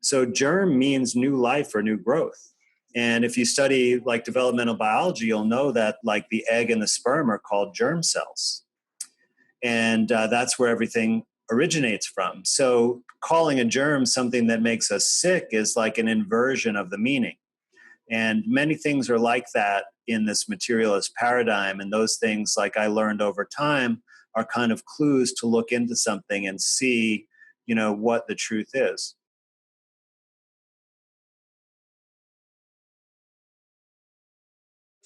So germ means new life or new growth. And if you study like developmental biology, you'll know that like the egg and the sperm are called germ cells. And that's where everything originates from. So calling a germ something that makes us sick is like an inversion of the meaning. And many things are like that in this materialist paradigm. And those things, like I learned over time, are kind of clues to look into something and see, what the truth is.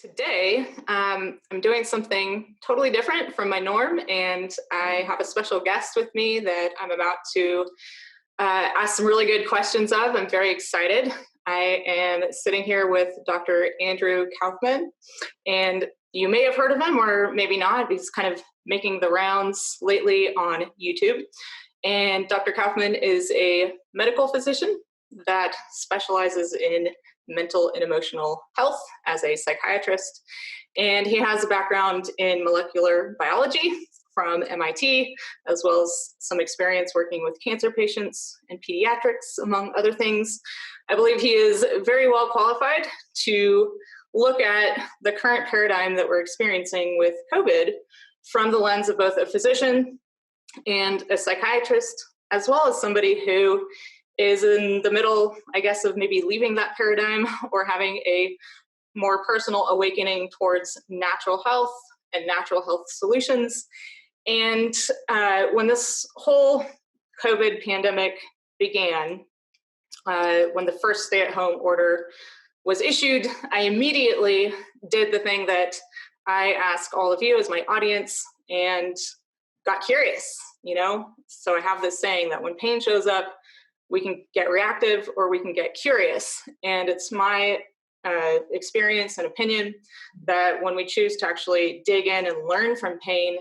Today, I'm doing something totally different from my norm, and I have a special guest with me that I'm about to ask some really good questions of. I'm very excited. I am sitting here with Dr. Andrew Kaufman, and you may have heard of him or maybe not. He's kind of making the rounds lately on YouTube. And Dr. Kaufman is a medical physician that specializes in mental and emotional health as a psychiatrist. And he has a background in molecular biology from MIT, as well as some experience working with cancer patients and pediatrics, among other things. I believe he is very well qualified to look at the current paradigm that we're experiencing with COVID from the lens of both a physician and a psychiatrist, as well as somebody who is in the middle, I guess, of maybe leaving that paradigm or having a more personal awakening towards natural health and natural health solutions. And when this whole COVID pandemic began, when the first stay-at-home order was issued, I immediately did the thing that I ask all of you as my audience and got curious, So I have this saying that when pain shows up, we can get reactive or we can get curious. And it's my experience and opinion that when we choose to actually dig in and learn from pain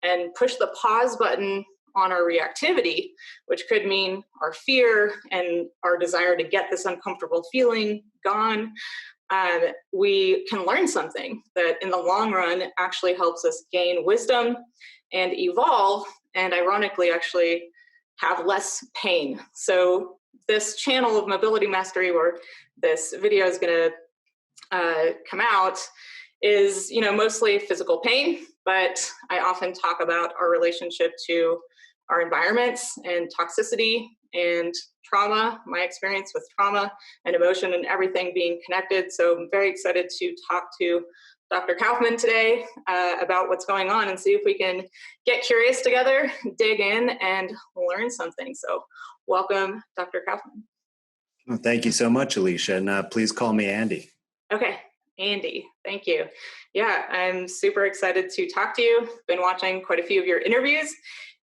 and push the pause button on our reactivity, which could mean our fear and our desire to get this uncomfortable feeling gone, we can learn something that in the long run actually helps us gain wisdom and evolve, and ironically actually have less pain. So this channel of Mobility Mastery, where this video is going to come out, is mostly physical pain, but I often talk about our relationship to our environments and toxicity and trauma, my experience with trauma and emotion and everything being connected. So I'm very excited to talk to Dr. Kaufman today about what's going on and see if we can get curious together, dig in, and learn something. So welcome, Dr. Kaufman. Well, thank you so much, Alicia. And please call me Andy. Okay, Andy, thank you. Yeah, I'm super excited to talk to you. Been watching quite a few of your interviews.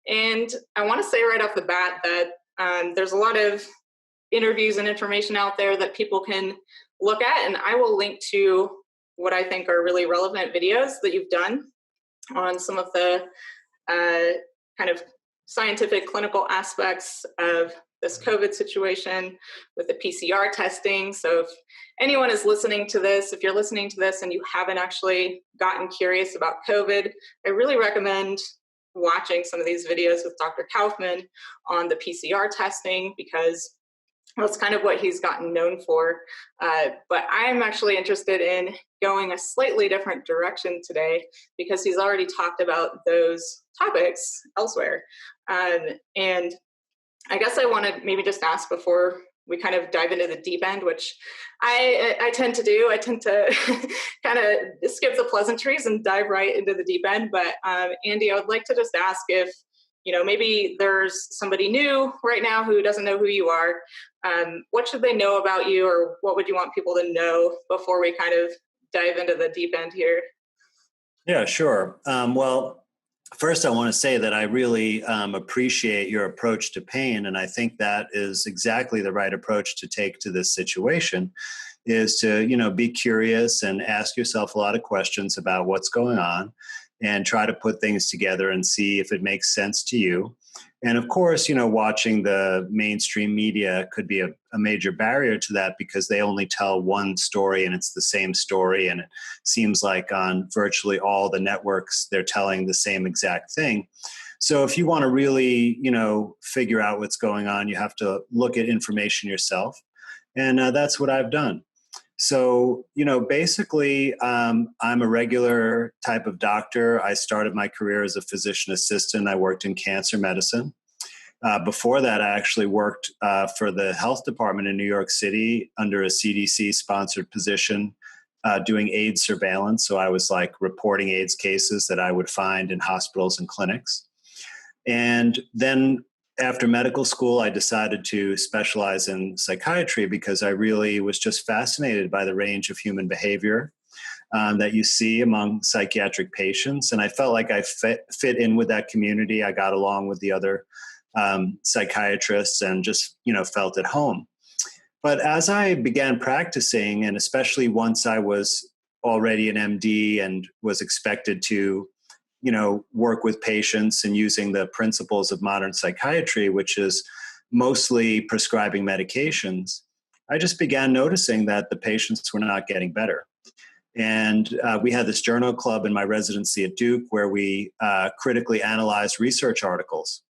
And I want to say right off the bat that there's a lot of interviews and information out there that people can look at, and I will link to what I think are really relevant videos that you've done on some of the kind of scientific clinical aspects of this COVID situation with the PCR testing. So if anyone is listening to this, if you're listening to this and you haven't actually gotten curious about COVID, I really recommend watching some of these videos with Dr. Kaufman on the PCR testing, because that's kind of what he's gotten known for. But I'm actually interested in going a slightly different direction today, because he's already talked about those topics elsewhere. And I guess I want to maybe just ask before we kind of dive into the deep end, which I tend to do. I tend to kind of skip the pleasantries and dive right into the deep end. But Andy, I would like to just ask if, maybe there's somebody new right now who doesn't know who you are. What should they know about you, or what would you want people to know before we kind of dive into the deep end here? Yeah, sure. Well, first, I want to say that I really appreciate your approach to pain, and I think that is exactly the right approach to take to this situation, is to, be curious and ask yourself a lot of questions about what's going on and try to put things together and see if it makes sense to you. And of course, watching the mainstream media could be a major barrier to that, because they only tell one story and it's the same story. And it seems like on virtually all the networks, they're telling the same exact thing. So if you want to really, figure out what's going on, you have to look at information yourself. And that's what I've done. So, basically, I'm a regular type of doctor. I started my career as a physician assistant. I worked in cancer medicine. Before that, I actually worked for the health department in New York City under a CDC-sponsored position doing AIDS surveillance. So I was like reporting AIDS cases that I would find in hospitals and clinics. And then after medical school, I decided to specialize in psychiatry because I really was just fascinated by the range of human behavior that you see among psychiatric patients. And I felt like I fit in with that community. I got along with the other psychiatrists and just, felt at home. But as I began practicing, and especially once I was already an MD and was expected to, work with patients and using the principles of modern psychiatry, which is mostly prescribing medications, I just began noticing that the patients were not getting better. And we had this journal club in my residency at Duke where we critically analyzed research articles.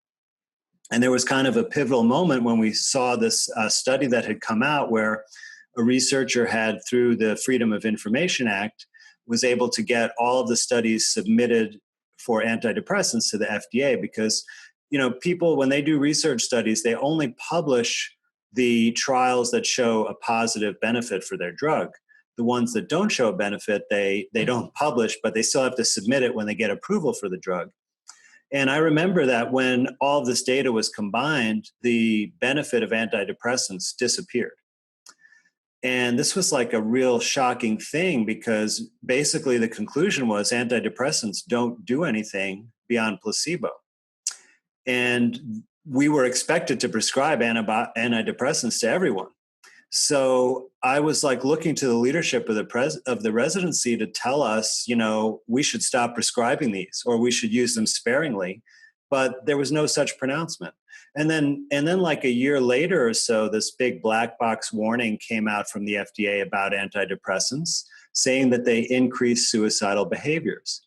And there was kind of a pivotal moment when we saw this study that had come out where a researcher had, through the Freedom of Information Act, was able to get all of the studies submitted for antidepressants to the FDA because, people, when they do research studies, they only publish the trials that show a positive benefit for their drug. The ones that don't show a benefit, they don't publish, but they still have to submit it when they get approval for the drug. And I remember that when all of this data was combined, the benefit of antidepressants disappeared. And this was like a real shocking thing because basically the conclusion was antidepressants don't do anything beyond placebo. And we were expected to prescribe antidepressants to everyone. So I was like looking to the leadership of the residency to tell us, we should stop prescribing these or we should use them sparingly. But there was no such pronouncement. And then like a year later or so, this big black box warning came out from the FDA about antidepressants, saying that they increase suicidal behaviors.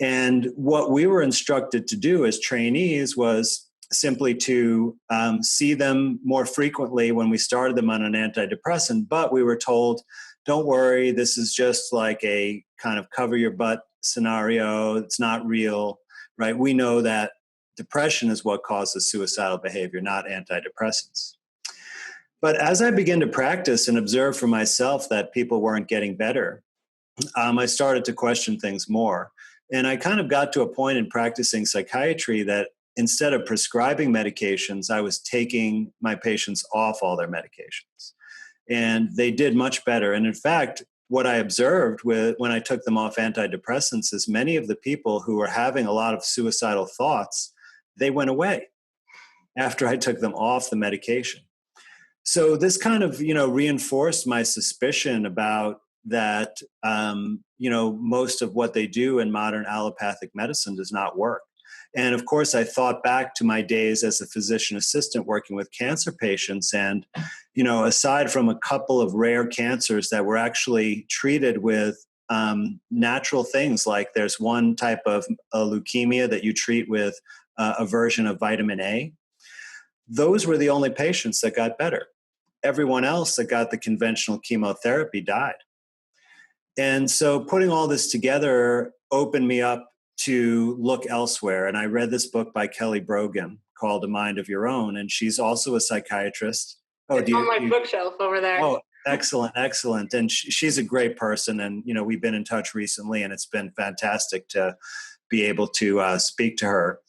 And what we were instructed to do as trainees was simply to see them more frequently when we started them on an antidepressant. But we were told, don't worry, this is just like a kind of cover your butt scenario. It's not real, right? We know that depression is what causes suicidal behavior, not antidepressants. But as I began to practice and observe for myself that people weren't getting better, I started to question things more. And I kind of got to a point in practicing psychiatry that instead of prescribing medications, I was taking my patients off all their medications. And they did much better. And in fact, what I observed when I took them off antidepressants is many of the people who were having a lot of suicidal thoughts, they went away after I took them off the medication. So this kind of, reinforced my suspicion about that, most of what they do in modern allopathic medicine does not work. And of course, I thought back to my days as a physician assistant working with cancer patients. And, aside from a couple of rare cancers that were actually treated with natural things, like there's one type of leukemia that you treat with a version of vitamin A, those were the only patients that got better. Everyone else that got the conventional chemotherapy died. And so putting all this together opened me up to look elsewhere. And I read this book by Kelly Brogan called A Mind of Your Own. And she's also a psychiatrist. It's on my bookshelf over there. Oh, excellent, excellent. And she's a great person. And, we've been in touch recently and it's been fantastic to be able to speak to her.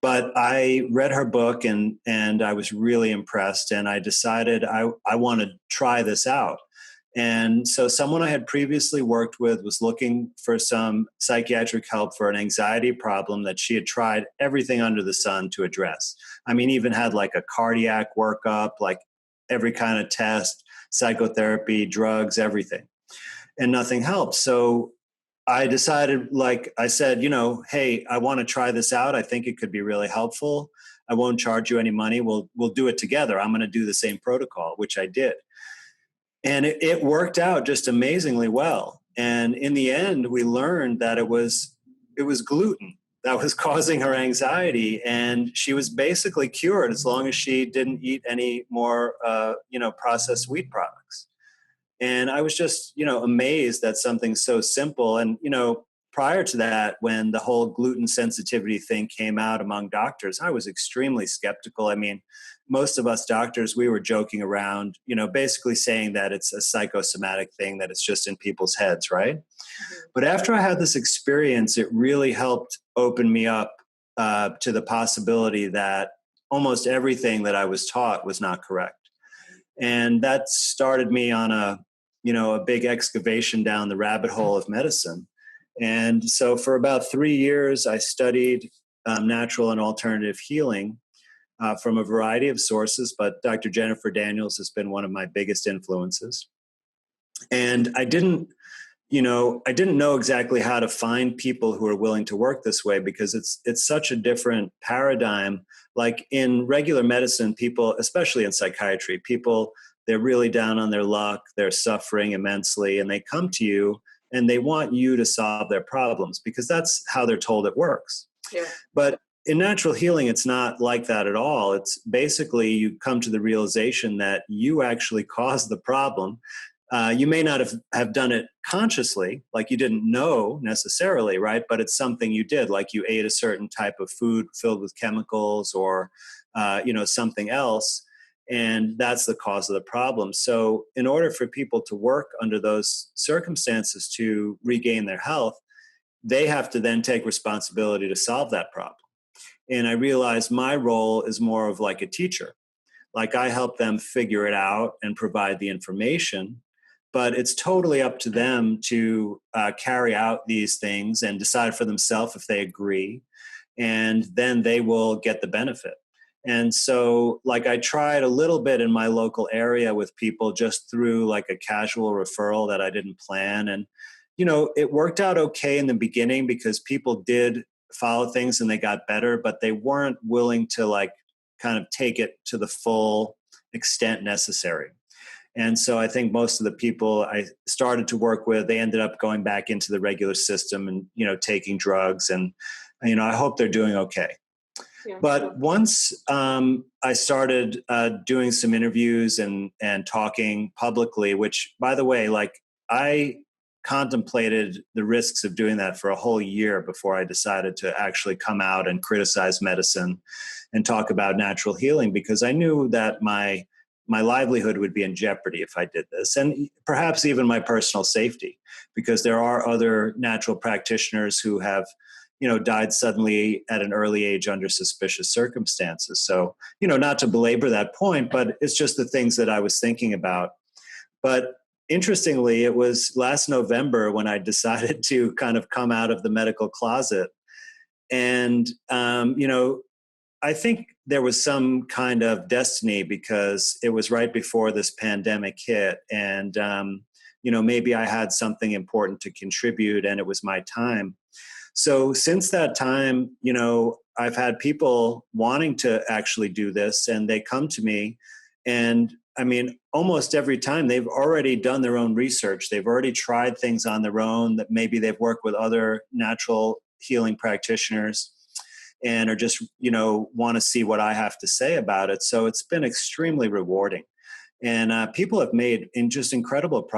But I read her book and I was really impressed. And I decided I want to try this out. And so someone I had previously worked with was looking for some psychiatric help for an anxiety problem that she had tried everything under the sun to address. I mean, even had like a cardiac workup, like every kind of test, psychotherapy, drugs, everything. And nothing helped. So I decided, like I said, hey, I want to try this out. I think it could be really helpful. I won't charge you any money. We'll do it together. I'm going to do the same protocol, which I did. And it worked out just amazingly well. And in the end, we learned that it was gluten. that was causing her anxiety, and she was basically cured as long as she didn't eat any more, processed wheat products. And I was just, amazed that something so simple. And, prior to that, when the whole gluten sensitivity thing came out among doctors, I was extremely skeptical. I mean, most of us doctors, we were joking around, basically saying that it's a psychosomatic thing, that it's just in people's heads, right? But after I had this experience, it really helped open me up to the possibility that almost everything that I was taught was not correct. And that started me on a big excavation down the rabbit hole of medicine. And so for about 3 years, I studied natural and alternative healing from a variety of sources, but Dr. Jennifer Daniels has been one of my biggest influences. And I didn't know exactly how to find people who are willing to work this way, because it's such a different paradigm. Like in regular medicine, people, especially in psychiatry, people, they're really down on their luck, they're suffering immensely, and they come to you and they want you to solve their problems because that's how they're told it works. Yeah. But in natural healing, it's not like that at all. It's basically you come to the realization that you actually caused the problem. You may not have done it consciously, like you didn't know necessarily, right? But it's something you did, like you ate a certain type of food filled with chemicals or, something else. And that's the cause of the problem. So in order for people to work under those circumstances to regain their health, they have to then take responsibility to solve that problem. And I realized my role is more of like a teacher. Like I help them figure it out and provide the information, but it's totally up to them to carry out these things and decide for themselves if they agree, and then they will get the benefit. And so, like, I tried a little bit in my local area with people just through like a casual referral that I didn't plan. And, it worked out okay in the beginning because people did follow things and they got better, but they weren't willing to like kind of take it to the full extent necessary. And so I think most of the people I started to work with, they ended up going back into the regular system and, taking drugs. And, I hope they're doing okay. Yeah. But once I started doing some interviews and talking publicly, which, by the way, like I contemplated the risks of doing that for a whole year before I decided to actually come out and criticize medicine and talk about natural healing, because I knew that my livelihood would be in jeopardy if I did this, and perhaps even my personal safety, because there are other natural practitioners who have died suddenly at an early age under suspicious circumstances. So, not to belabor that point, but it's just the things that I was thinking about. But interestingly, it was last November when I decided to kind of come out of the medical closet. And, I think there was some kind of destiny because it was right before this pandemic hit. And, maybe I had something important to contribute and it was my time. So since that time, I've had people wanting to actually do this, and they come to me. And I mean, almost every time they've already done their own research. They've already tried things on their own, that maybe they've worked with other natural healing practitioners and are just, want to see what I have to say about it. So it's been extremely rewarding. And people have made just incredible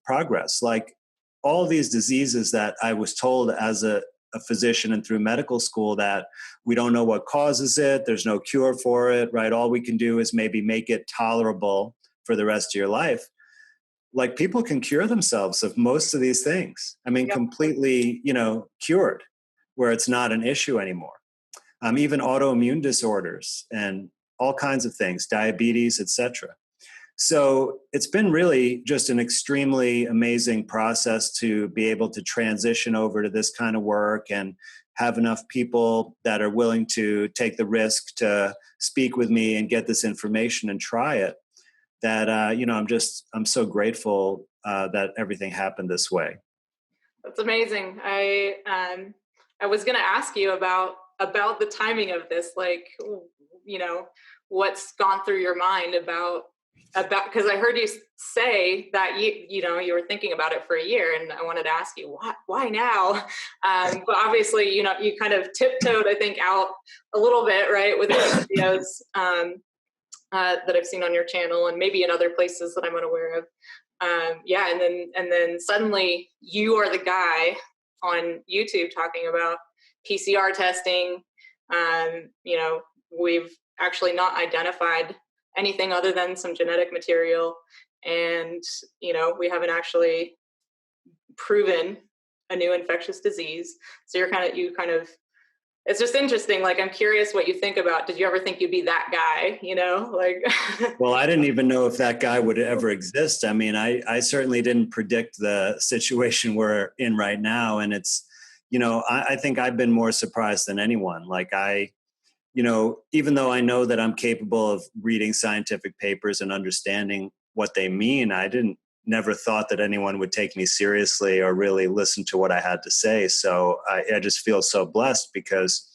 progress. Like all these diseases that I was told as a physician and through medical school that we don't know what causes it, there's no cure for it, right? All we can do is maybe make it tolerable for the rest of your life. Like people can cure themselves of most of these things. I mean, completely, cured, where it's not an issue anymore. Even autoimmune disorders and all kinds of things, diabetes, etc. So it's been really just an extremely amazing process to be able to transition over to this kind of work and have enough people that are willing to take the risk to speak with me and get this information and try it. That, I'm so grateful that everything happened this way. That's amazing. I was going to ask you about the timing of this, like, what's gone through your mind about about, because I heard you say that you were thinking about it for a year, and I wanted to ask you why now. But obviously, you kind of tiptoed, I think, out a little bit, right, with the videos that I've seen on your channel, and maybe in other places that I'm unaware of. Yeah, and then suddenly you are the guy on YouTube talking about PCR testing. We've actually not identified anything other than some genetic material, and we haven't actually proven a new infectious disease. So you kind of it's just interesting. Like, I'm curious what you think about, did you ever think you'd be that guy, like Well, I didn't even know if that guy would ever exist. I mean, I certainly didn't predict the situation we're in right now. And it's, I think I've been more surprised than anyone. Like even though I know that I'm capable of reading scientific papers and understanding what they mean, never thought that anyone would take me seriously or really listen to what I had to say. So I just feel so blessed because,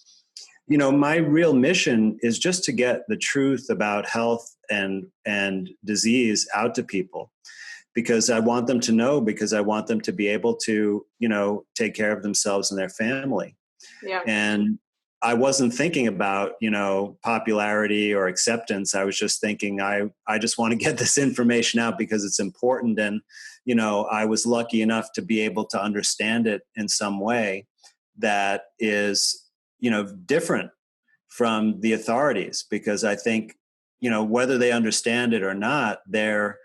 my real mission is just to get the truth about health and disease out to people, because I want them to know, because I want them to be able to, take care of themselves and their family. Yeah. And I wasn't thinking about, popularity or acceptance. I was just thinking, I just want to get this information out because it's important. And, I was lucky enough to be able to understand it in some way that is, different from the authorities, because I think, whether they understand it or not, they're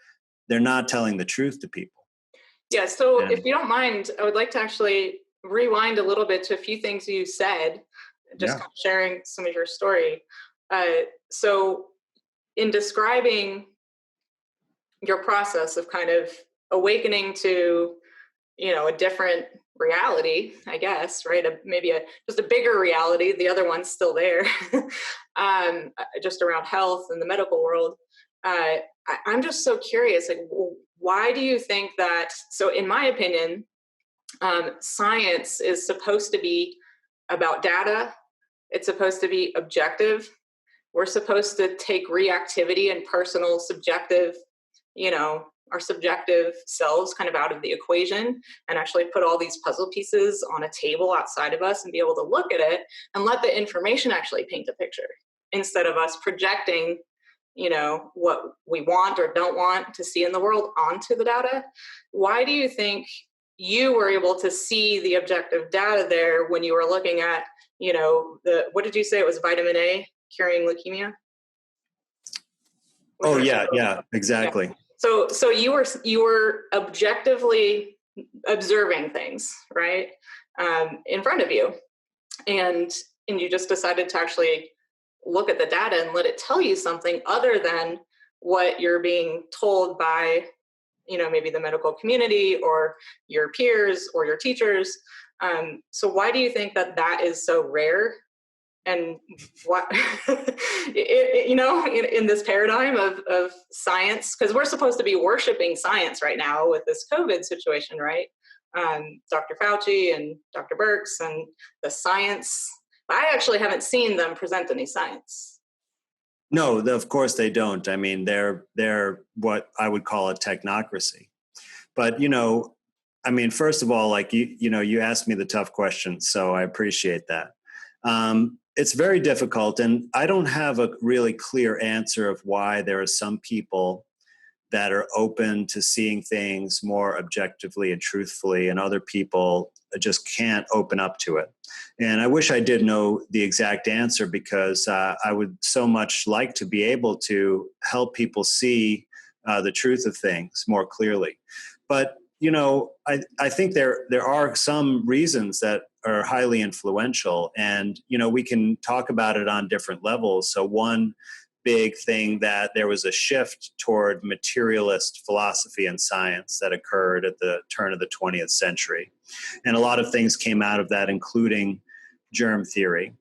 not telling the truth to people. Yeah. So if you don't mind, I would like to actually rewind a little bit to a few things you said, just kind of sharing some of your story. So in describing your process of kind of awakening to, a different reality, I guess, right? Maybe just a bigger reality. The other one's still there, just around health and the medical world. I'm just so curious, like, why do you think that? So in my opinion, science is supposed to be about data. It's supposed to be objective. We're supposed to take reactivity and personal subjective, our subjective selves kind of out of the equation, and actually put all these puzzle pieces on a table outside of us and be able to look at it and let the information actually paint a picture, instead of us projecting, what we want or don't want to see in the world onto the data. Why do you think you were able to see the objective data there when you were looking at, what did you say it was, vitamin A curing leukemia? Yeah, exactly. Yeah. So you were objectively observing things, right, in front of you, and you just decided to actually look at the data and let it tell you something other than what you're being told by, maybe the medical community or your peers or your teachers. So why do you think that is so rare? And what, in this paradigm of science, because we're supposed to be worshiping science right now with this COVID situation, right? Dr. Fauci and Dr. Birx and the science. I actually haven't seen them present any science. No, of course they don't. I mean, they're what I would call a technocracy. But, first of all, like, you asked me the tough questions, so I appreciate that. It's very difficult, and I don't have a really clear answer of why there are some people that are open to seeing things more objectively and truthfully, and other people just can't open up to it. And I wish I did know the exact answer, because I would so much like to be able to help people see the truth of things more clearly. But I think there are some reasons that are highly influential, and we can talk about it on different levels. So one big thing, that there was a shift toward materialist philosophy and science that occurred at the turn of the 20th century, and a lot of things came out of that, including germ theory.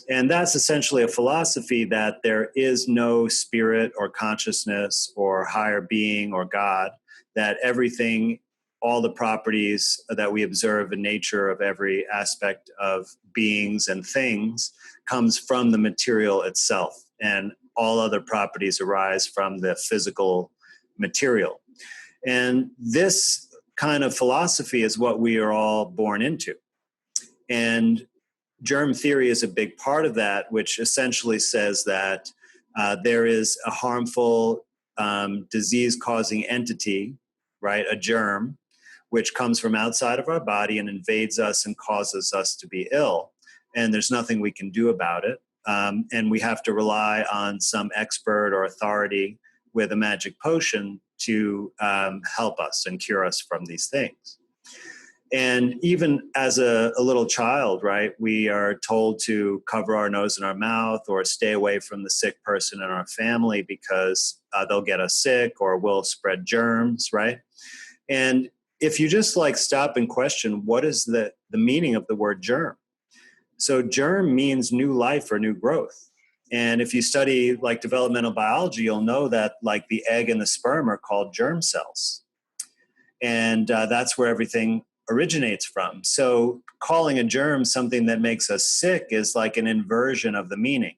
And that's essentially a philosophy that there is no spirit or consciousness or higher being or God, that everything, all the properties that we observe in nature of every aspect of beings and things, comes from the material itself. And all other properties arise from the physical material. And this kind of philosophy is what we are all born into. And germ theory is a big part of that, which essentially says that there is a harmful disease-causing entity, right, a germ, which comes from outside of our body and invades us and causes us to be ill. And there's nothing we can do about it. And we have to rely on some expert or authority with a magic potion to help us and cure us from these things. And even as a little child, right, we are told to cover our nose and our mouth or stay away from the sick person in our family because they'll get us sick or we'll spread germs, right? And if you just like stop and question, what is the meaning of the word germ? So germ means new life or new growth. And if you study like developmental biology, you'll know that like the egg and the sperm are called germ cells. And that's where everything originates from. So calling a germ something that makes us sick is like an inversion of the meaning.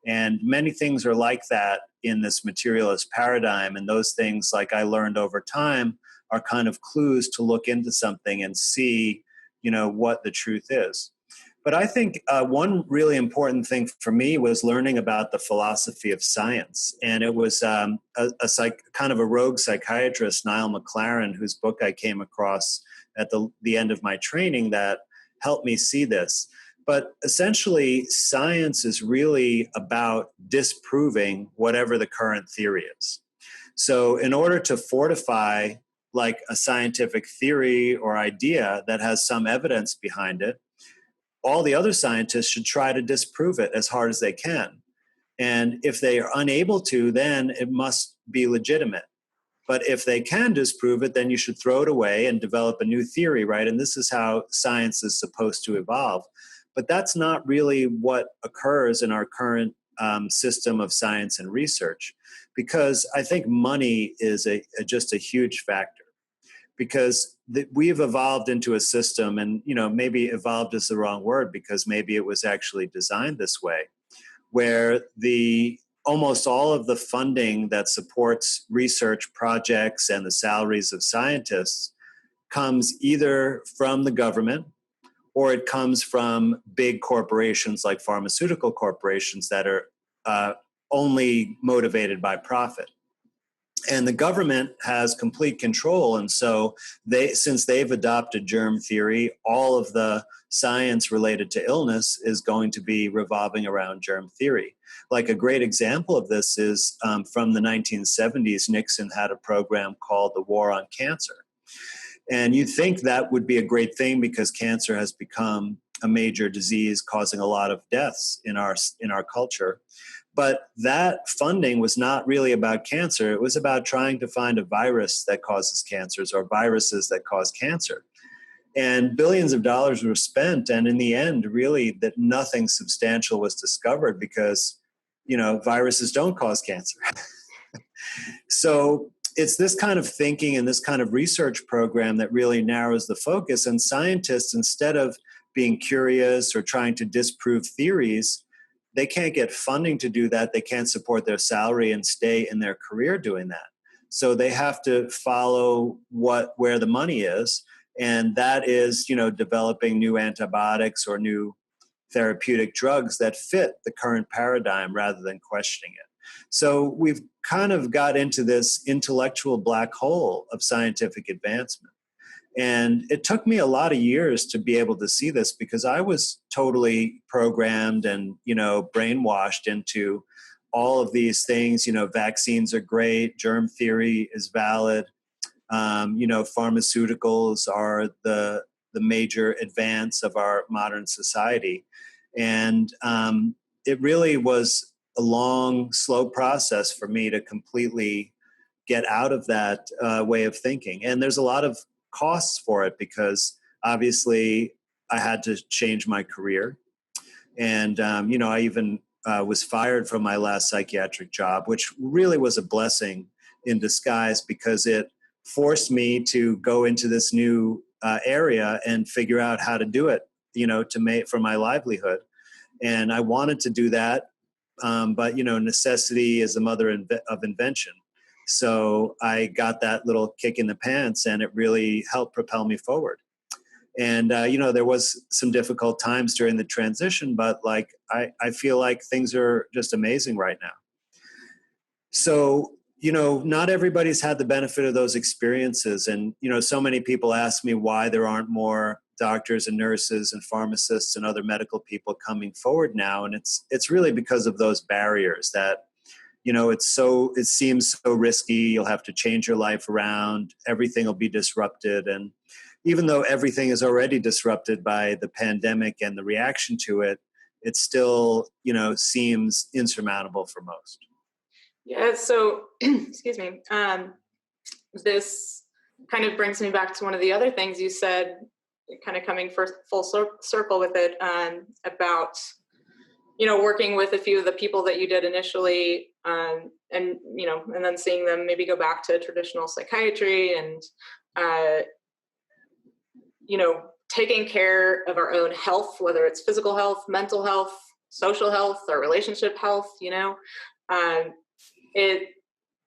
And many things are like that in this materialist paradigm. And those things, like I learned over time, are kind of clues to look into something and see, you know, what the truth is. But I think one really important thing for me was learning about the philosophy of science. And it was kind of a rogue psychiatrist, Niall McLaren, whose book I came across at the end of my training that helped me see this. But essentially, science is really about disproving whatever the current theory is. So in order to fortify like a scientific theory or idea that has some evidence behind it, all the other scientists should try to disprove it as hard as they can. And if they are unable to, then it must be legitimate. But if they can disprove it, then you should throw it away and develop a new theory, right? And this is how science is supposed to evolve. But that's not really what occurs in our current system of science and research, because I think money is just a huge factor. Because we've evolved into a system, and you know, maybe evolved is the wrong word because maybe it was actually designed this way, where almost all of the funding that supports research projects and the salaries of scientists comes either from the government or it comes from big corporations like pharmaceutical corporations that are only motivated by profit. And the government has complete control. And so since they've adopted germ theory, all of the science related to illness is going to be revolving around germ theory. Like a great example of this is from the 1970s, Nixon had a program called the War on Cancer. And you'd think that would be a great thing because cancer has become a major disease causing a lot of deaths in our culture. But that funding was not really about cancer. It was about trying to find a virus that causes cancers or viruses that cause cancer. And billions of dollars were spent. And in the end, really, that nothing substantial was discovered because, you know, viruses don't cause cancer. So it's this kind of thinking and this kind of research program that really narrows the focus. And scientists, instead of being curious or trying to disprove theories, they can't get funding to do that. They can't support their salary and stay in their career doing that. So they have to follow where the money is. And that is, you know, developing new antibiotics or new therapeutic drugs that fit the current paradigm rather than questioning it. So we've kind of got into this intellectual black hole of scientific advancement. And it took me a lot of years to be able to see this because I was totally programmed and, you know, brainwashed into all of these things. You know, vaccines are great. Germ theory is valid. You know, pharmaceuticals are the major advance of our modern society. And it really was a long, slow process for me to completely get out of that way of thinking. And there's a lot of costs for it because obviously I had to change my career. And, you know, I even was fired from my last psychiatric job, which really was a blessing in disguise because it forced me to go into this new area and figure out how to do it, you know, for my livelihood. And I wanted to do that but necessity is the mother of invention. So I got that little kick in the pants, and it really helped propel me forward. And there was some difficult times during the transition, but like I feel like things are just amazing right now. So not everybody's had the benefit of those experiences, and so many people ask me why there aren't more doctors and nurses and pharmacists and other medical people coming forward now, and it's really because of those barriers that it seems so risky. You'll have to change your life around. Everything will be disrupted. And even though everything is already disrupted by the pandemic and the reaction to it, it still, seems insurmountable for most. Yeah. So, excuse me. This kind of brings me back to one of the other things you said, kind of coming full circle with it, about working with a few of the people that you did initially, and then seeing them maybe go back to traditional psychiatry and, taking care of our own health, whether it's physical health, mental health, social health, or relationship health. It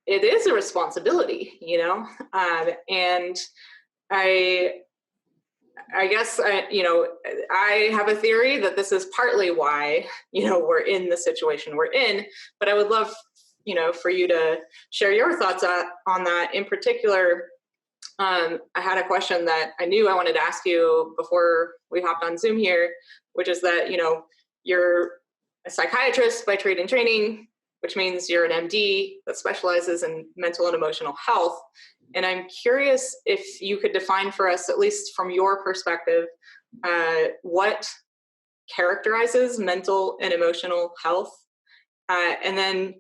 is a responsibility, and I guess, I have a theory that this is partly why, we're in the situation we're in, but I would love, for you to share your thoughts on that. In particular, I had a question that I knew I wanted to ask you before we hopped on Zoom here, which is that, you're a psychiatrist by trade and training, which means you're an MD that specializes in mental and emotional health. And I'm curious if you could define for us, at least from your perspective, what characterizes mental and emotional health, and then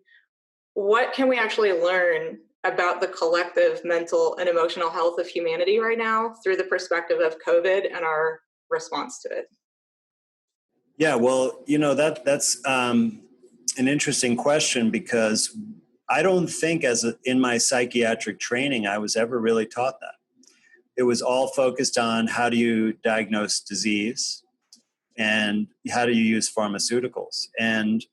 what can we actually learn about the collective mental and emotional health of humanity right now through the perspective of COVID and our response to it? Yeah, well, that's an interesting question, because I don't think in my psychiatric training, I was ever really taught that. It was all focused on how do you diagnose disease and how do you use pharmaceuticals. And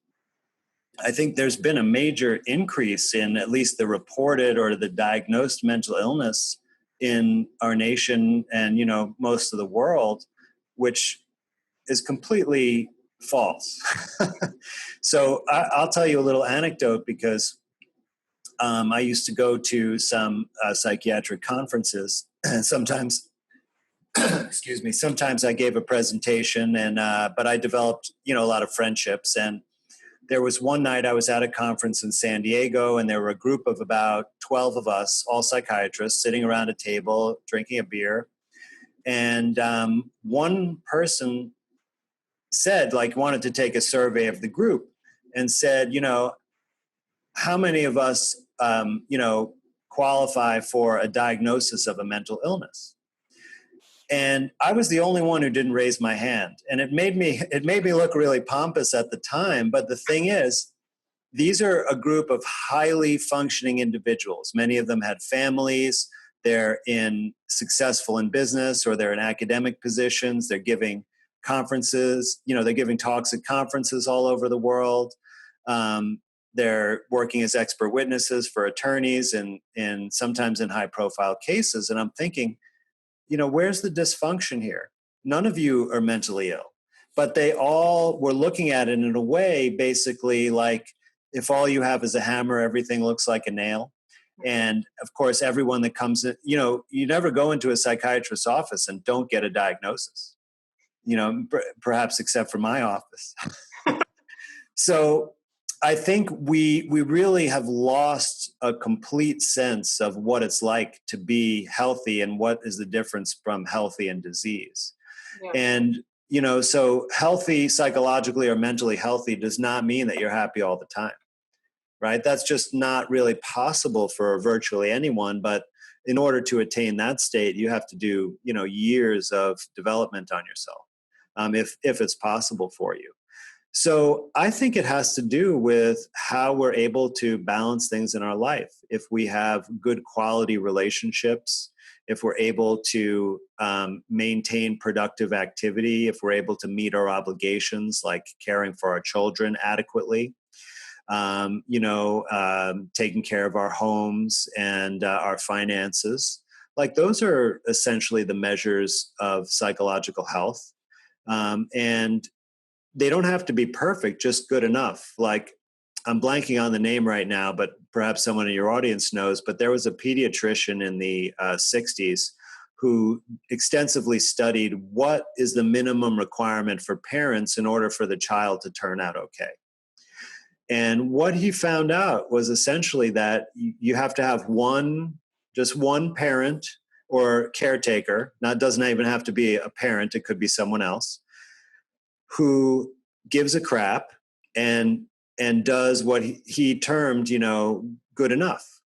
I think there's been a major increase in at least the reported or the diagnosed mental illness in our nation and, most of the world, which is completely false. So I'll tell you a little anecdote, because I used to go to some psychiatric conferences, and sometimes, excuse me, sometimes I gave a presentation, and but I developed, a lot of friendships. And there was one night I was at a conference in San Diego, and there were a group of about 12 of us, all psychiatrists, sitting around a table, drinking a beer. And one person said, wanted to take a survey of the group, and said, how many of us, qualify for a diagnosis of a mental illness? And I was the only one who didn't raise my hand. And it made me look really pompous at the time. But the thing is, these are a group of highly functioning individuals. Many of them had families. They're successful in business, or they're in academic positions. They're giving conferences, they're giving talks at conferences all over the world. They're working as expert witnesses for attorneys and sometimes in high profile cases. And I'm thinking, where's the dysfunction here? None of you are mentally ill, but they all were looking at it in a way, basically like, if all you have is a hammer, everything looks like a nail. And of course, everyone that comes in, you never go into a psychiatrist's office and don't get a diagnosis, perhaps except for my office. So I think we really have lost a complete sense of what it's like to be healthy and what is the difference from healthy and disease. Yeah. And, so healthy psychologically or mentally healthy does not mean that you're happy all the time, right? That's just not really possible for virtually anyone. But in order to attain that state, you have to do, years of development on yourself, if it's possible for you. So I think it has to do with how we're able to balance things in our life. If we have good quality relationships, if we're able to maintain productive activity, if we're able to meet our obligations like caring for our children adequately, taking care of our homes and our finances. Like those are essentially the measures of psychological health. And they don't have to be perfect, just good enough. Like I'm blanking on the name right now, but perhaps someone in your audience knows, but there was a pediatrician in the 60s who extensively studied what is the minimum requirement for parents in order for the child to turn out okay. And what he found out was essentially that you have to have just one parent or caretaker. Now, it doesn't even have to be a parent, it could be someone else, who gives a crap and does what he termed, good enough.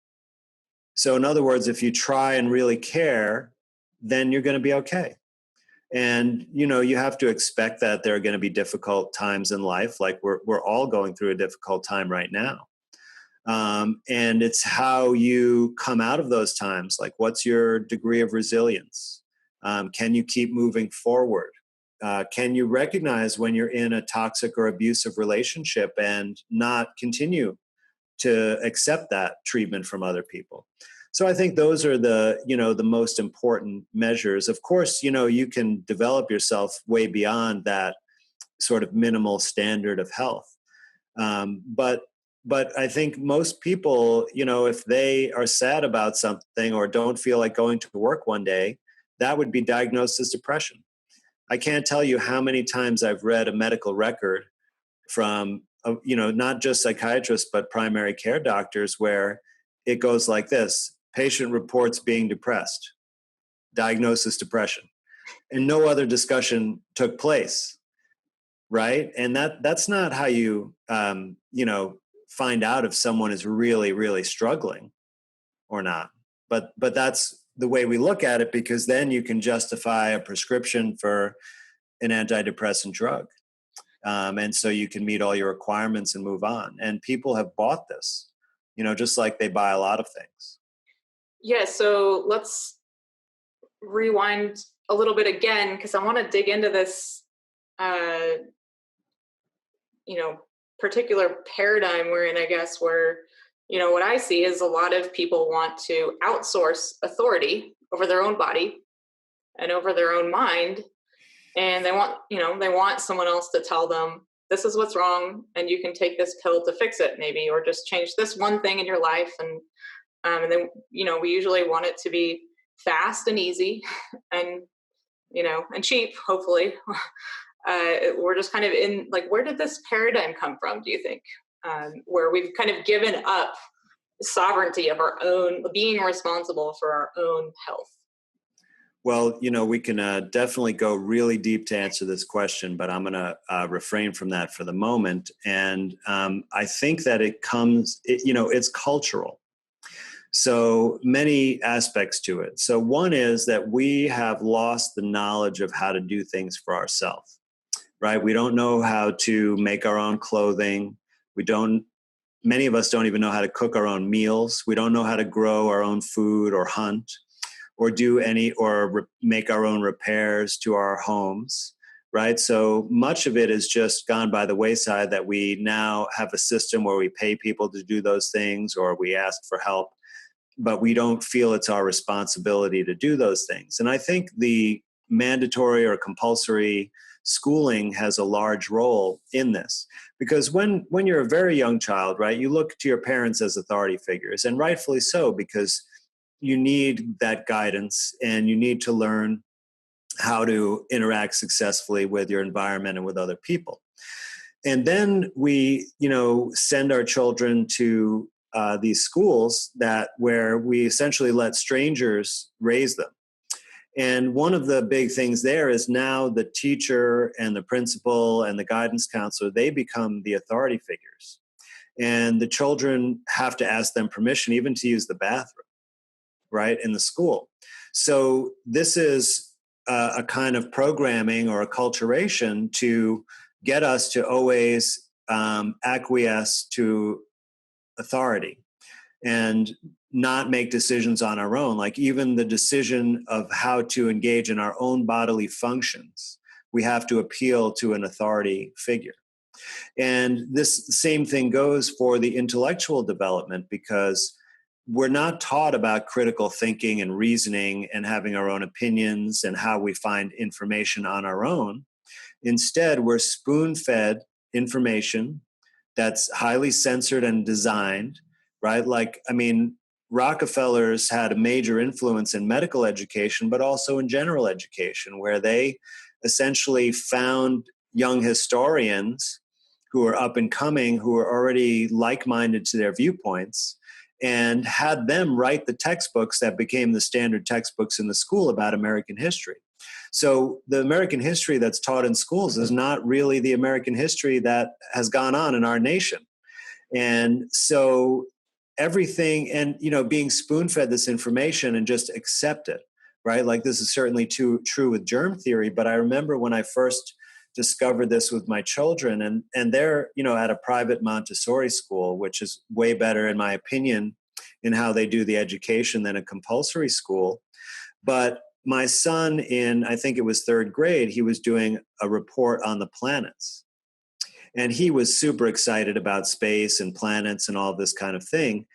So in other words, if you try and really care, then you're going to be okay. And, you have to expect that there are going to be difficult times in life. Like we're all going through a difficult time right now. And it's how you come out of those times. Like, what's your degree of resilience? Can you keep moving forward? Can you recognize when you're in a toxic or abusive relationship and not continue to accept that treatment from other people? So I think those are the most important measures. Of course, you can develop yourself way beyond that sort of minimal standard of health. But I think most people, if they are sad about something or don't feel like going to work one day, that would be diagnosed as depression. I can't tell you how many times I've read a medical record from, not just psychiatrists, but primary care doctors where it goes like this: patient reports being depressed, diagnosis depression, and no other discussion took place, right? And that's not how you, find out if someone is really, really struggling or not. But that's the way we look at it, because then you can justify a prescription for an antidepressant drug. And so you can meet all your requirements and move on. And people have bought this, just like they buy a lot of things. Yeah, so let's rewind a little bit again, because I want to dig into this, particular paradigm we're in, I guess, where, what I see is a lot of people want to outsource authority over their own body and over their own mind. And they want someone else to tell them, this is what's wrong, and you can take this pill to fix it, maybe, or just change this one thing in your life. And then, we usually want it to be fast and easy and, and cheap, hopefully. We're just kind of in, like, where did this paradigm come from, do you think? Where we've kind of given up sovereignty of our own, being responsible for our own health. Well, we can definitely go really deep to answer this question, but I'm going to refrain from that for the moment. And I think that it's cultural. So many aspects to it. So one is that we have lost the knowledge of how to do things for ourselves, right? We don't know how to make our own clothing. Many of us don't even know how to cook our own meals. We don't know how to grow our own food or hunt or make our own repairs to our homes, right? So much of it has just gone by the wayside, that we now have a system where we pay people to do those things or we ask for help, but we don't feel it's our responsibility to do those things. And I think the mandatory or compulsory schooling has a large role in this, because when you're a very young child, right, you look to your parents as authority figures, and rightfully so, because you need that guidance and you need to learn how to interact successfully with your environment and with other people. And then we, send our children to these schools where we essentially let strangers raise them. And one of the big things there is now the teacher and the principal and the guidance counselor, they become the authority figures. And the children have to ask them permission even to use the bathroom, right, in the school. So this is a kind of programming or acculturation to get us to always acquiesce to authority and not make decisions on our own. Like even the decision of how to engage in our own bodily functions, we have to appeal to an authority figure. And this same thing goes for the intellectual development, because we're not taught about critical thinking and reasoning and having our own opinions and how we find information on our own. Instead, we're spoon-fed information that's highly censored and designed, right? Like, I mean, Rockefeller's had a major influence in medical education, but also in general education, where they essentially found young historians who are up and coming, who are already like-minded to their viewpoints, and had them write the textbooks that became the standard textbooks in the school about American history. So the American history that's taught in schools is not really the American history that has gone on in our nation. And so everything, and being spoon-fed this information and just accept it, right? Like, this is certainly true with germ theory, but I remember when I first discovered this with my children, and they're at a private Montessori school, which is way better in my opinion in how they do the education than a compulsory school. But my son, in I think it was third grade, he was doing a report on the planets, and he was super excited about space and planets and all this kind of thing.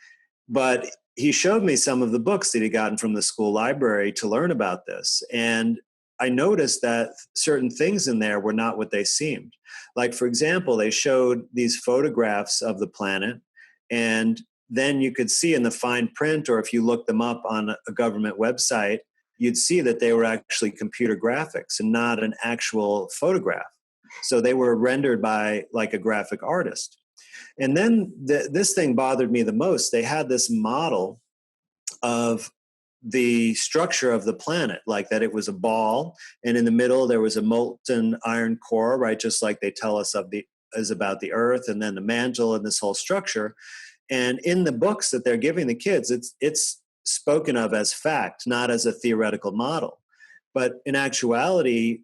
But he showed me some of the books that he'd gotten from the school library to learn about this, and I noticed that certain things in there were not what they seemed. Like, for example, they showed these photographs of the planet, and then you could see in the fine print, or if you look them up on a government website, you'd see that they were actually computer graphics and not an actual photograph. So they were rendered by like a graphic artist. And then this thing bothered me the most. They had this model of the structure of the planet, like that it was a ball, and in the middle there was a molten iron core, right? Just like they tell us is about the Earth, and then the mantle and this whole structure. And in the books that they're giving the kids, it's spoken of as fact, not as a theoretical model. But in actuality,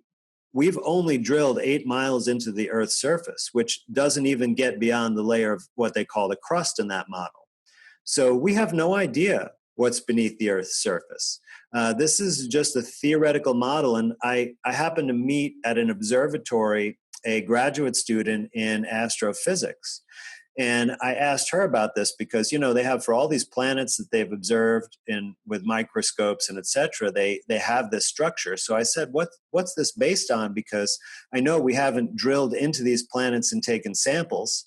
we've only drilled 8 miles into the Earth's surface, which doesn't even get beyond the layer of what they call the crust in that model. So we have no idea what's beneath the Earth's surface. This is just a theoretical model. And I happened to meet at an observatory a graduate student in astrophysics. And I asked her about this because, they have, for all these planets that they've observed with microscopes and et cetera, they have this structure. So I said, what's this based on? Because I know we haven't drilled into these planets and taken samples,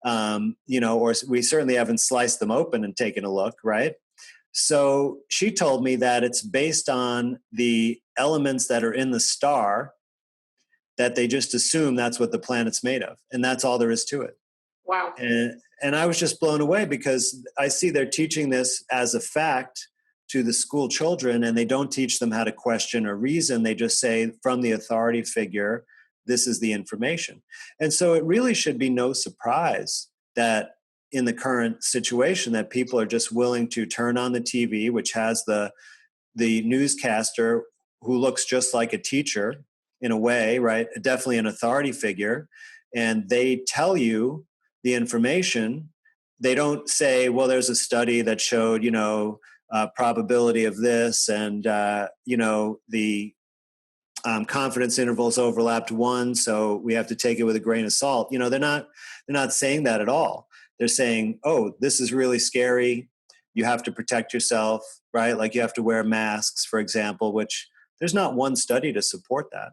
or we certainly haven't sliced them open and taken a look, right? So she told me that it's based on the elements that are in the star, that they just assume that's what the planet's made of. And that's all there is to it. Wow. And I was just blown away, because I see they're teaching this as a fact to the school children, and they don't teach them how to question or reason. They just say, from the authority figure, this is the information. And so it really should be no surprise that in the current situation that people are just willing to turn on the TV, which has the newscaster who looks just like a teacher in a way, right? Definitely an authority figure. And they tell you the information. They don't say, well, there's a study that showed, probability of this, and, the confidence intervals overlapped 1, so we have to take it with a grain of salt. They're not saying that at all. They're saying, oh, this is really scary. You have to protect yourself, right? Like, you have to wear masks, for example, which there's not one study to support that.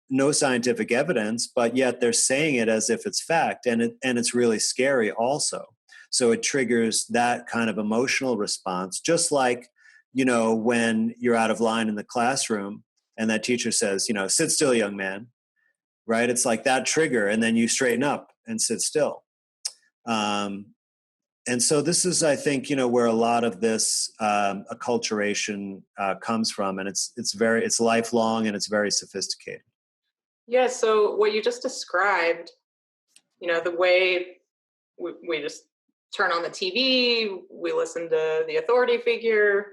No scientific evidence, but yet they're saying it as if it's fact, and it's really scary also. So it triggers that kind of emotional response, just like, when you're out of line in the classroom and that teacher says, sit still, young man, right? It's like that trigger, and then you straighten up and sit still. And so this is, I think, where a lot of this acculturation comes from, and it's lifelong, and it's very sophisticated. Yeah. So what you just described, the way we just turn on the TV, we listen to the authority figure.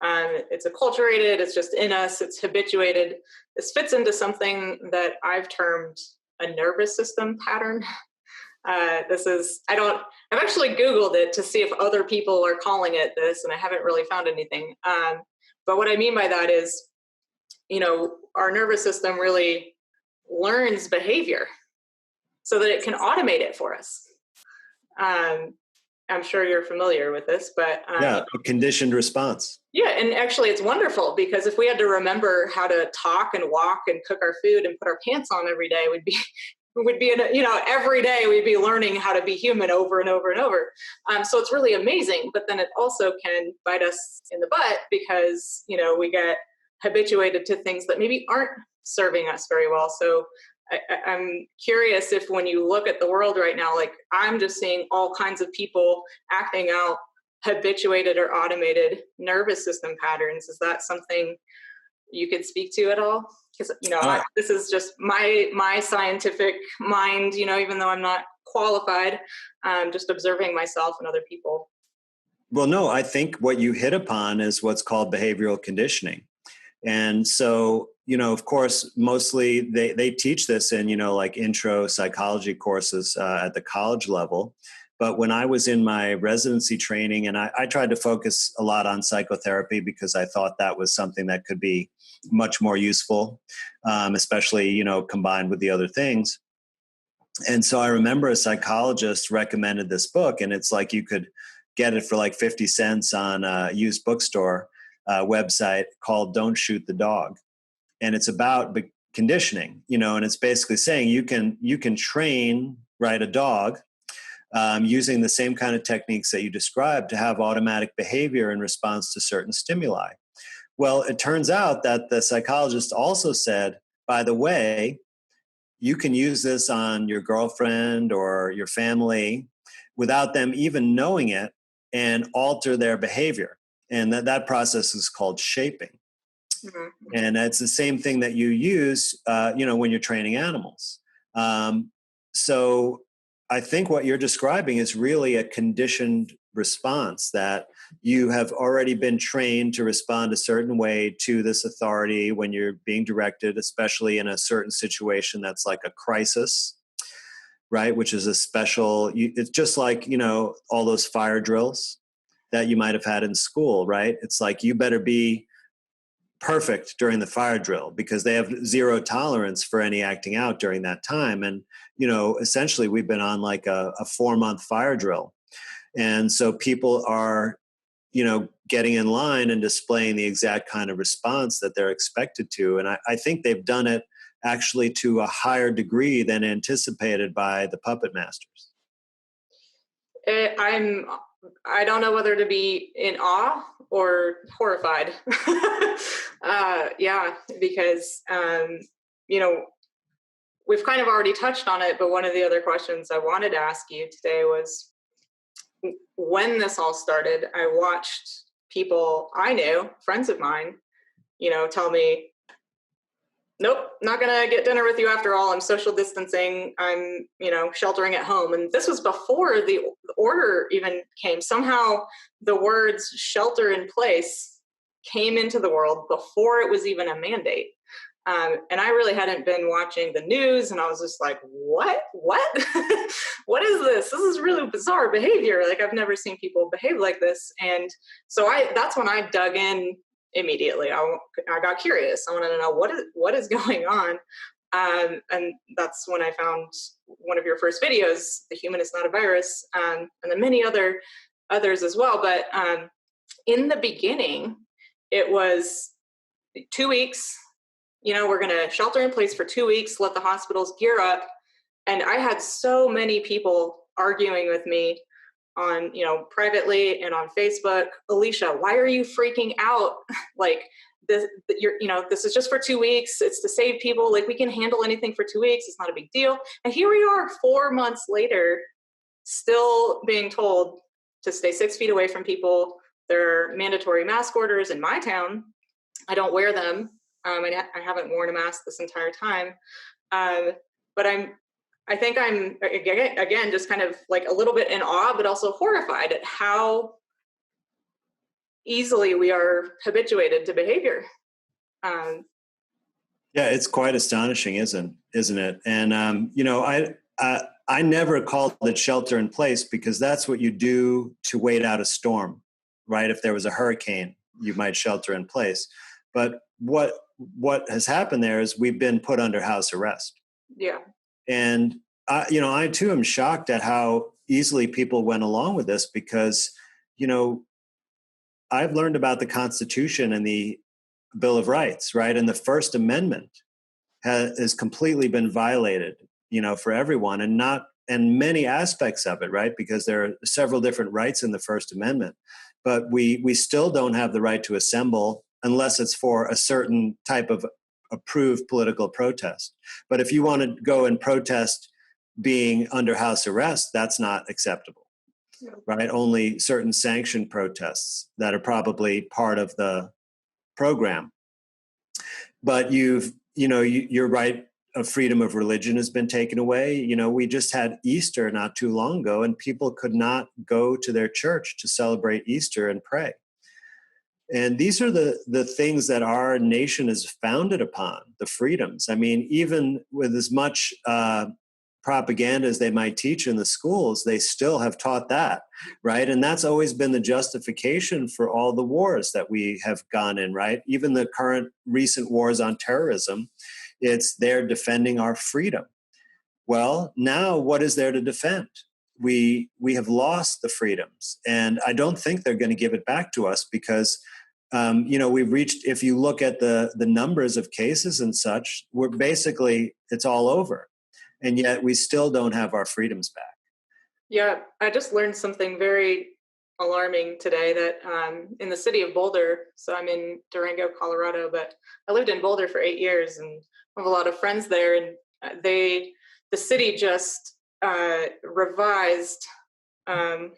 It's acculturated. It's just in us. It's habituated. This fits into something that I've termed a nervous system pattern. I've actually Googled it to see if other people are calling it this, and I haven't really found anything. But what I mean by that is, our nervous system really learns behavior. so that it can automate it for us. I'm sure you're familiar with this, but yeah, a conditioned response. Yeah, and actually it's wonderful, because if we had to remember how to talk and walk and cook our food and put our pants on every day, would be every day we'd be learning how to be human over and over and over. So it's really amazing, but then it also can bite us in the butt, because we get habituated to things that maybe aren't serving us very well. So I'm curious if, when you look at the world right now, like I'm just seeing all kinds of people acting out habituated or automated nervous system patterns. Is that something you could speak to at all? Because this is just my scientific mind, even though I'm not qualified, just observing myself and other people. Well, no, I think what you hit upon is what's called behavioral conditioning. And so, of course, mostly they teach this in, like intro psychology courses at the college level. But when I was in my residency training, and I tried to focus a lot on psychotherapy because I thought that was something that could be much more useful, especially, combined with the other things. And so I remember a psychologist recommended this book, and it's like you could get it for like 50 cents on a used bookstore website, called Don't Shoot the Dog. And it's about conditioning, and it's basically saying you can train, right, a dog using the same kind of techniques that you described to have automatic behavior in response to certain stimuli. Well, it turns out that the psychologist also said, by the way, you can use this on your girlfriend or your family without them even knowing it, and alter their behavior. And that process is called shaping. Mm-hmm. And it's the same thing that you use, when you're training animals. So I think what you're describing is really a conditioned response, that you have already been trained to respond a certain way to this authority when you're being directed, especially in a certain situation that's like a crisis, right? Which is a special, it's just like, all those fire drills that you might have had in school, right? It's like, you better be perfect during the fire drill, because they have zero tolerance for any acting out during that time. And, essentially we've been on like a 4-month fire drill. And so people are, getting in line and displaying the exact kind of response that they're expected to. And I think they've done it actually to a higher degree than anticipated by the puppet masters. I don't know whether to be in awe or horrified. Because, we've kind of already touched on it, but one of the other questions I wanted to ask you today was, when this all started, I watched people I knew, friends of mine, tell me, nope, not going to get dinner with you after all. I'm social distancing. I'm, sheltering at home. And this was before the order even came. Somehow the words shelter in place came into the world before it was even a mandate. And I really hadn't been watching the news, and I was just like, what? What is this? This is really bizarre behavior. Like, I've never seen people behave like this. And so that's when I dug in immediately. I got curious. I wanted to know what is going on. And that's when I found one of your first videos, The Human is Not a Virus, and then many others as well. But in the beginning, it was 2 weeks. We're going to shelter in place for 2 weeks, let the hospitals gear up. And I had so many people arguing with me on, privately and on Facebook. Alicia, why are you freaking out? Like, this is just for 2 weeks. It's to save people. Like, we can handle anything for 2 weeks. It's not a big deal. And here we are 4 months later, still being told to stay 6 feet away from people. There are mandatory mask orders in my town. I don't wear them. I haven't worn a mask this entire time. But I think I'm, again, just kind of like a little bit in awe, but also horrified at how easily we are habituated to behavior. Yeah, it's quite astonishing, isn't it? And, I never called it shelter in place, because that's what you do to wait out a storm, right? If there was a hurricane, you might shelter in place. But what has happened there is we've been put under house arrest. Yeah. And I too am shocked at how easily people went along with this because, you know, I've learned about the Constitution and the Bill of Rights, right? And the First Amendment has completely been violated, you know, for everyone, and many aspects of it, right? Because there are several different rights in the First Amendment, but we still don't have the right to assemble unless it's for a certain type of approved political protest. But if you want to go and protest being under house arrest, that's not acceptable, right? Only certain sanctioned protests that are probably part of the program. But you're right, a freedom of religion has been taken away. You know, we just had Easter not too long ago, and people could not go to their church to celebrate Easter and pray. And these are the things that our nation is founded upon, the freedoms. I mean, even with as much propaganda as they might teach in the schools, they still have taught that, right? And that's always been the justification for all the wars that we have gone in, right? Even the current recent wars on terrorism, it's they're defending our freedom. Well, now what is there to defend? We have lost the freedoms, and I don't think they're going to give it back to us because we've reached, if you look at the numbers of cases and such, we're basically, it's all over. And yet we still don't have our freedoms back. Yeah, I just learned something very alarming today that in the city of Boulder, so I'm in Durango, Colorado, but I lived in Boulder for 8 years and I have a lot of friends there, and the city just revised,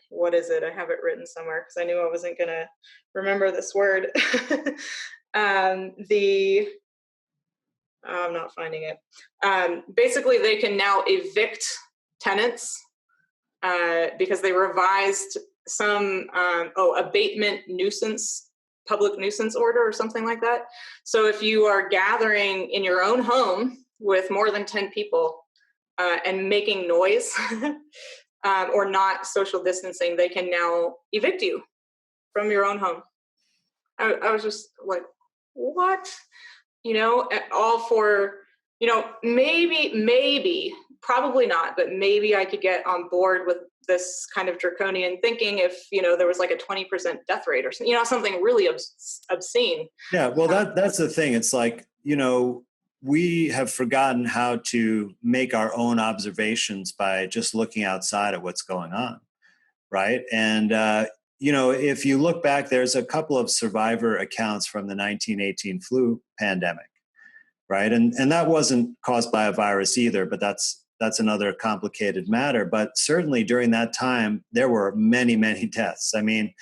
what is it? I have it written somewhere because I knew I wasn't going to remember this word. I'm not finding it. Basically, they can now evict tenants because they revised some abatement nuisance, public nuisance order or something like that. So if you are gathering in your own home with more than 10 people and making noise or not social distancing, they can now evict you from your own home. I was just like, what? You know, all for, you know, maybe, probably not, but maybe I could get on board with this kind of draconian thinking if, you know, there was like a 20% death rate or something, you know, something really obscene. Yeah, well, that's the thing. It's like, you know, we have forgotten how to make our own observations by just looking outside at what's going on, right? And, if you look back, there's a couple of survivor accounts from the 1918 flu pandemic, right? And that wasn't caused by a virus either, but that's another complicated matter. But certainly during that time, there were many, many deaths. I mean,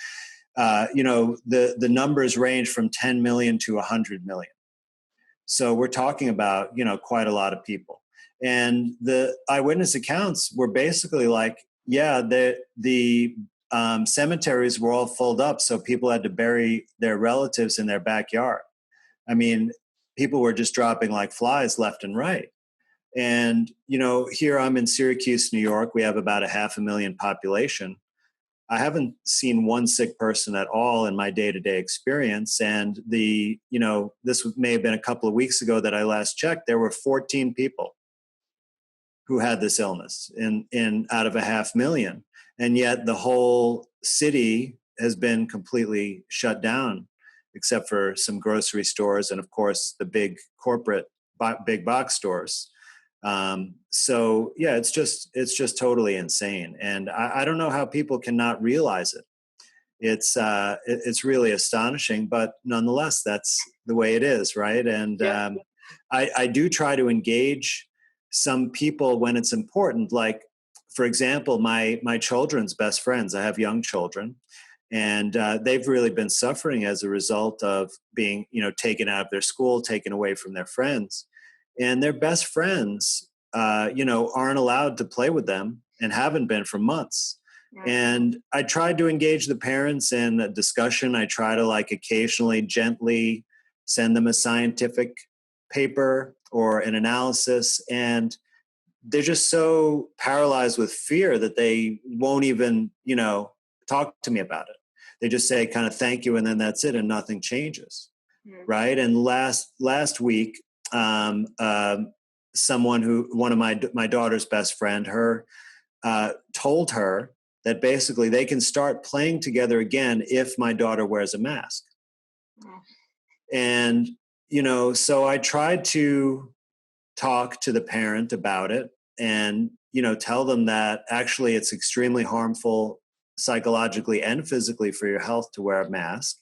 the numbers range from 10 million to 100 million. So we're talking about, you know, quite a lot of people. And the eyewitness accounts were basically like, yeah, the cemeteries were all filled up, so people had to bury their relatives in their backyard. I mean, people were just dropping like flies left and right. And, you know, here I'm in Syracuse, New York. We have about 500,000 population. I haven't seen one sick person at all in my day-to-day experience. And this may have been a couple of weeks ago that I last checked. There were 14 people who had this illness in out of 500,000. And yet the whole city has been completely shut down, except for some grocery stores and, of course, the big corporate big box stores. So yeah, it's just totally insane, and I don't know how people cannot realize it. It's really astonishing, but nonetheless, that's the way it is, right? And I do try to engage some people when it's important. Like, for example, my children's best friends. I have young children, and they've really been suffering as a result of being, you know, taken out of their school, taken away from their friends. And their best friends, aren't allowed to play with them and haven't been for months. Mm-hmm. And I tried to engage the parents in a discussion. I try to occasionally gently send them a scientific paper or an analysis. And they're just so paralyzed with fear that they won't even, talk to me about it. They just say kind of thank you. And then that's it. And nothing changes. Mm-hmm. Right. And last week, one of my daughter's best friend, told her that basically they can start playing together again if my daughter wears a mask. And, so I tried to talk to the parent about it and, tell them that actually it's extremely harmful psychologically and physically for your health to wear a mask.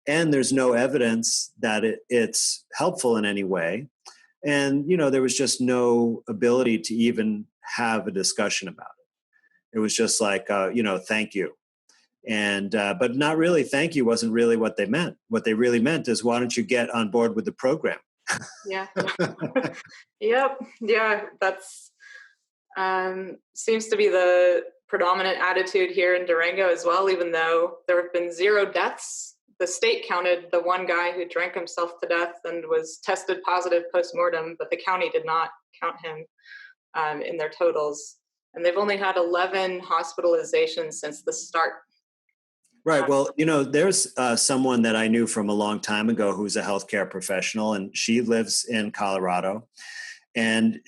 And there's no evidence that it's helpful in any way. And, there was just no ability to even have a discussion about it. It was just like, thank you. And, but not really, thank you wasn't really what they meant. What they really meant is, why don't you get on board with the program? Yeah. Yep. Yeah. That's, seems to be the predominant attitude here in Durango as well, even though there have been 0 deaths. The state counted the one guy who drank himself to death and was tested positive post-mortem, but the county did not count him in their totals. And they've only had 11 hospitalizations since the start. Right. Well, there's someone that I knew from a long time ago who's a healthcare professional, and she lives in Colorado. And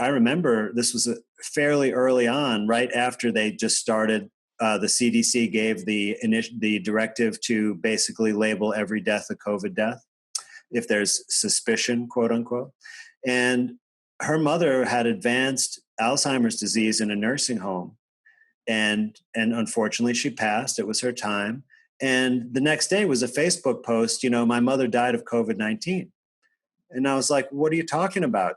I remember this was fairly early on, right after they just started. The CDC gave the directive to basically label every death a COVID death if there's suspicion, quote unquote. And her mother had advanced Alzheimer's disease in a nursing home. And unfortunately she passed. It was her time. And the next day was a Facebook post, my mother died of COVID-19. And I was like, what are you talking about?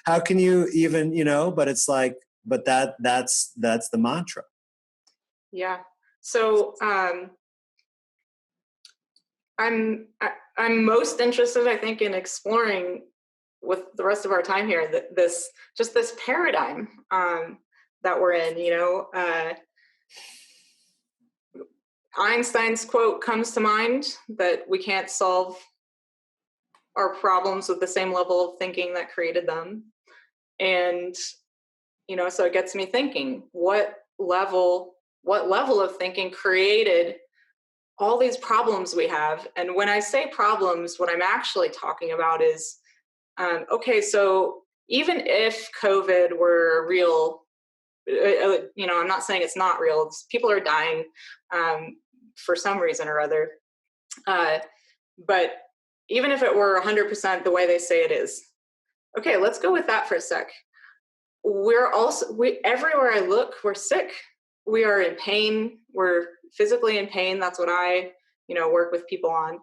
How can you even, but it's like, but that's the mantra. Yeah. So I'm most interested, I think, in exploring with the rest of our time here this paradigm that we're in. Einstein's quote comes to mind that we can't solve our problems with the same level of thinking that created them. And so it gets me thinking, what level of thinking created all these problems we have? And when I say problems, what I'm actually talking about is, okay, so even if COVID were real, I'm not saying it's not real. People are dying for some reason or other. But even if it were 100% the way they say it is, okay, let's go with that for a sec. Everywhere I look, we're sick. We are in pain. We're physically in pain. That's what I, work with people on.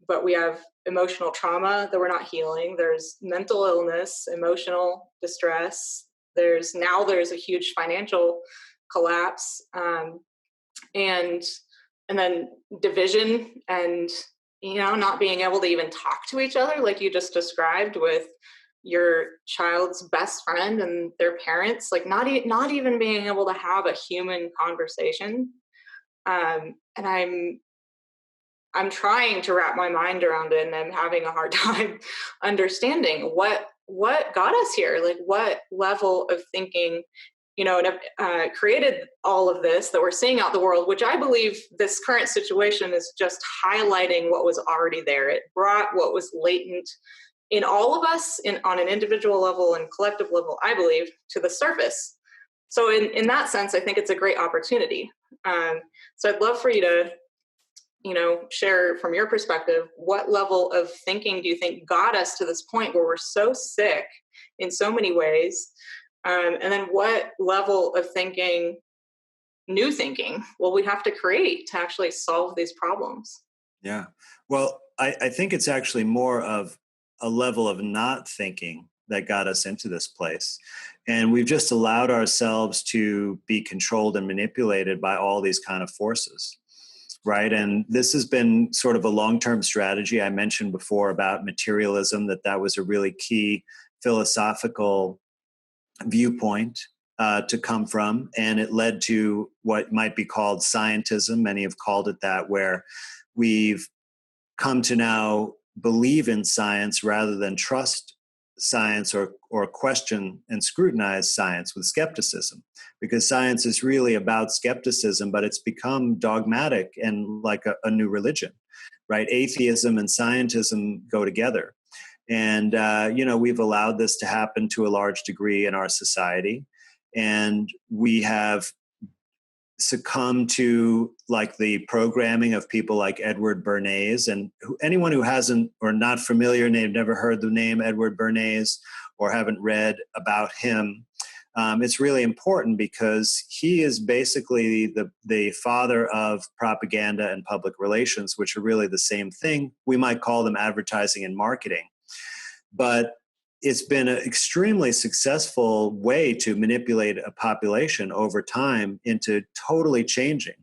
But we have emotional trauma that we're not healing. There's mental illness, emotional distress. There's a huge financial collapse, and then division and, not being able to even talk to each other, like you just described with your child's best friend and their parents, like not even being able to have a human conversation. And I'm trying to wrap my mind around it, and I'm having a hard time understanding what got us here, like what level of thinking, created all of this that we're seeing out the world, which I believe this current situation is just highlighting what was already there. It brought what was latent in all of us on an individual level and collective level, I believe, to the surface. So in that sense, I think it's a great opportunity. So I'd love for you to, share from your perspective, what level of thinking do you think got us to this point where we're so sick in so many ways? And then what level of thinking, new thinking, will we have to create to actually solve these problems? Yeah. Well, I think it's actually more of a level of not thinking that got us into this place. And we've just allowed ourselves to be controlled and manipulated by all these kind of forces. Right. And this has been sort of a long-term strategy. I mentioned before about materialism, that was a really key philosophical viewpoint to come from. And it led to what might be called scientism. Many have called it that, where we've come to now believe in science rather than trust science or question and scrutinize science with skepticism, because science is really about skepticism, but it's become dogmatic and like a new religion, right? Atheism and scientism go together. And, we've allowed this to happen to a large degree in our society. And we have succumb to like the programming of people like Edward Bernays. And anyone who hasn't or not familiar, and they've never heard the name Edward Bernays or haven't read about him, it's really important because he is basically the father of propaganda and public relations, which are really the same thing. We might call them advertising and marketing. But it's been an extremely successful way to manipulate a population over time into totally changing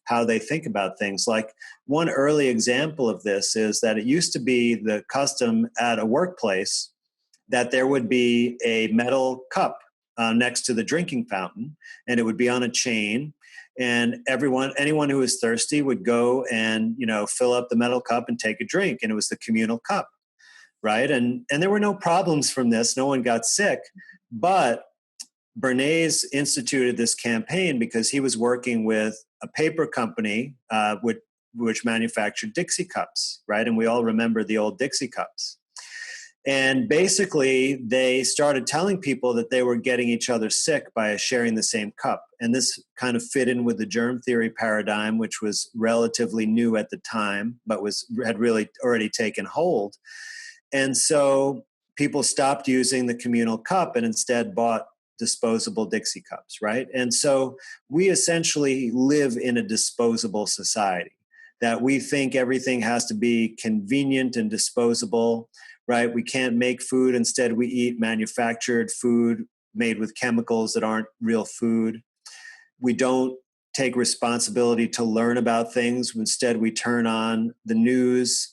how they think about things. Like one early example of this is that it used to be the custom at a workplace that there would be a metal cup next to the drinking fountain, and it would be on a chain. And anyone who was thirsty would go and, fill up the metal cup and take a drink. And it was the communal cup. Right. And there were no problems from this. No one got sick. But Bernays instituted this campaign because he was working with a paper company which manufactured Dixie cups. Right. And we all remember the old Dixie cups. And basically, they started telling people that they were getting each other sick by sharing the same cup. And this kind of fit in with the germ theory paradigm, which was relatively new at the time, but had really already taken hold. And so people stopped using the communal cup and instead bought disposable Dixie cups, right? And so we essentially live in a disposable society, that we think everything has to be convenient and disposable, right? We can't make food. Instead, we eat manufactured food made with chemicals that aren't real food. We don't take responsibility to learn about things. Instead, we turn on the news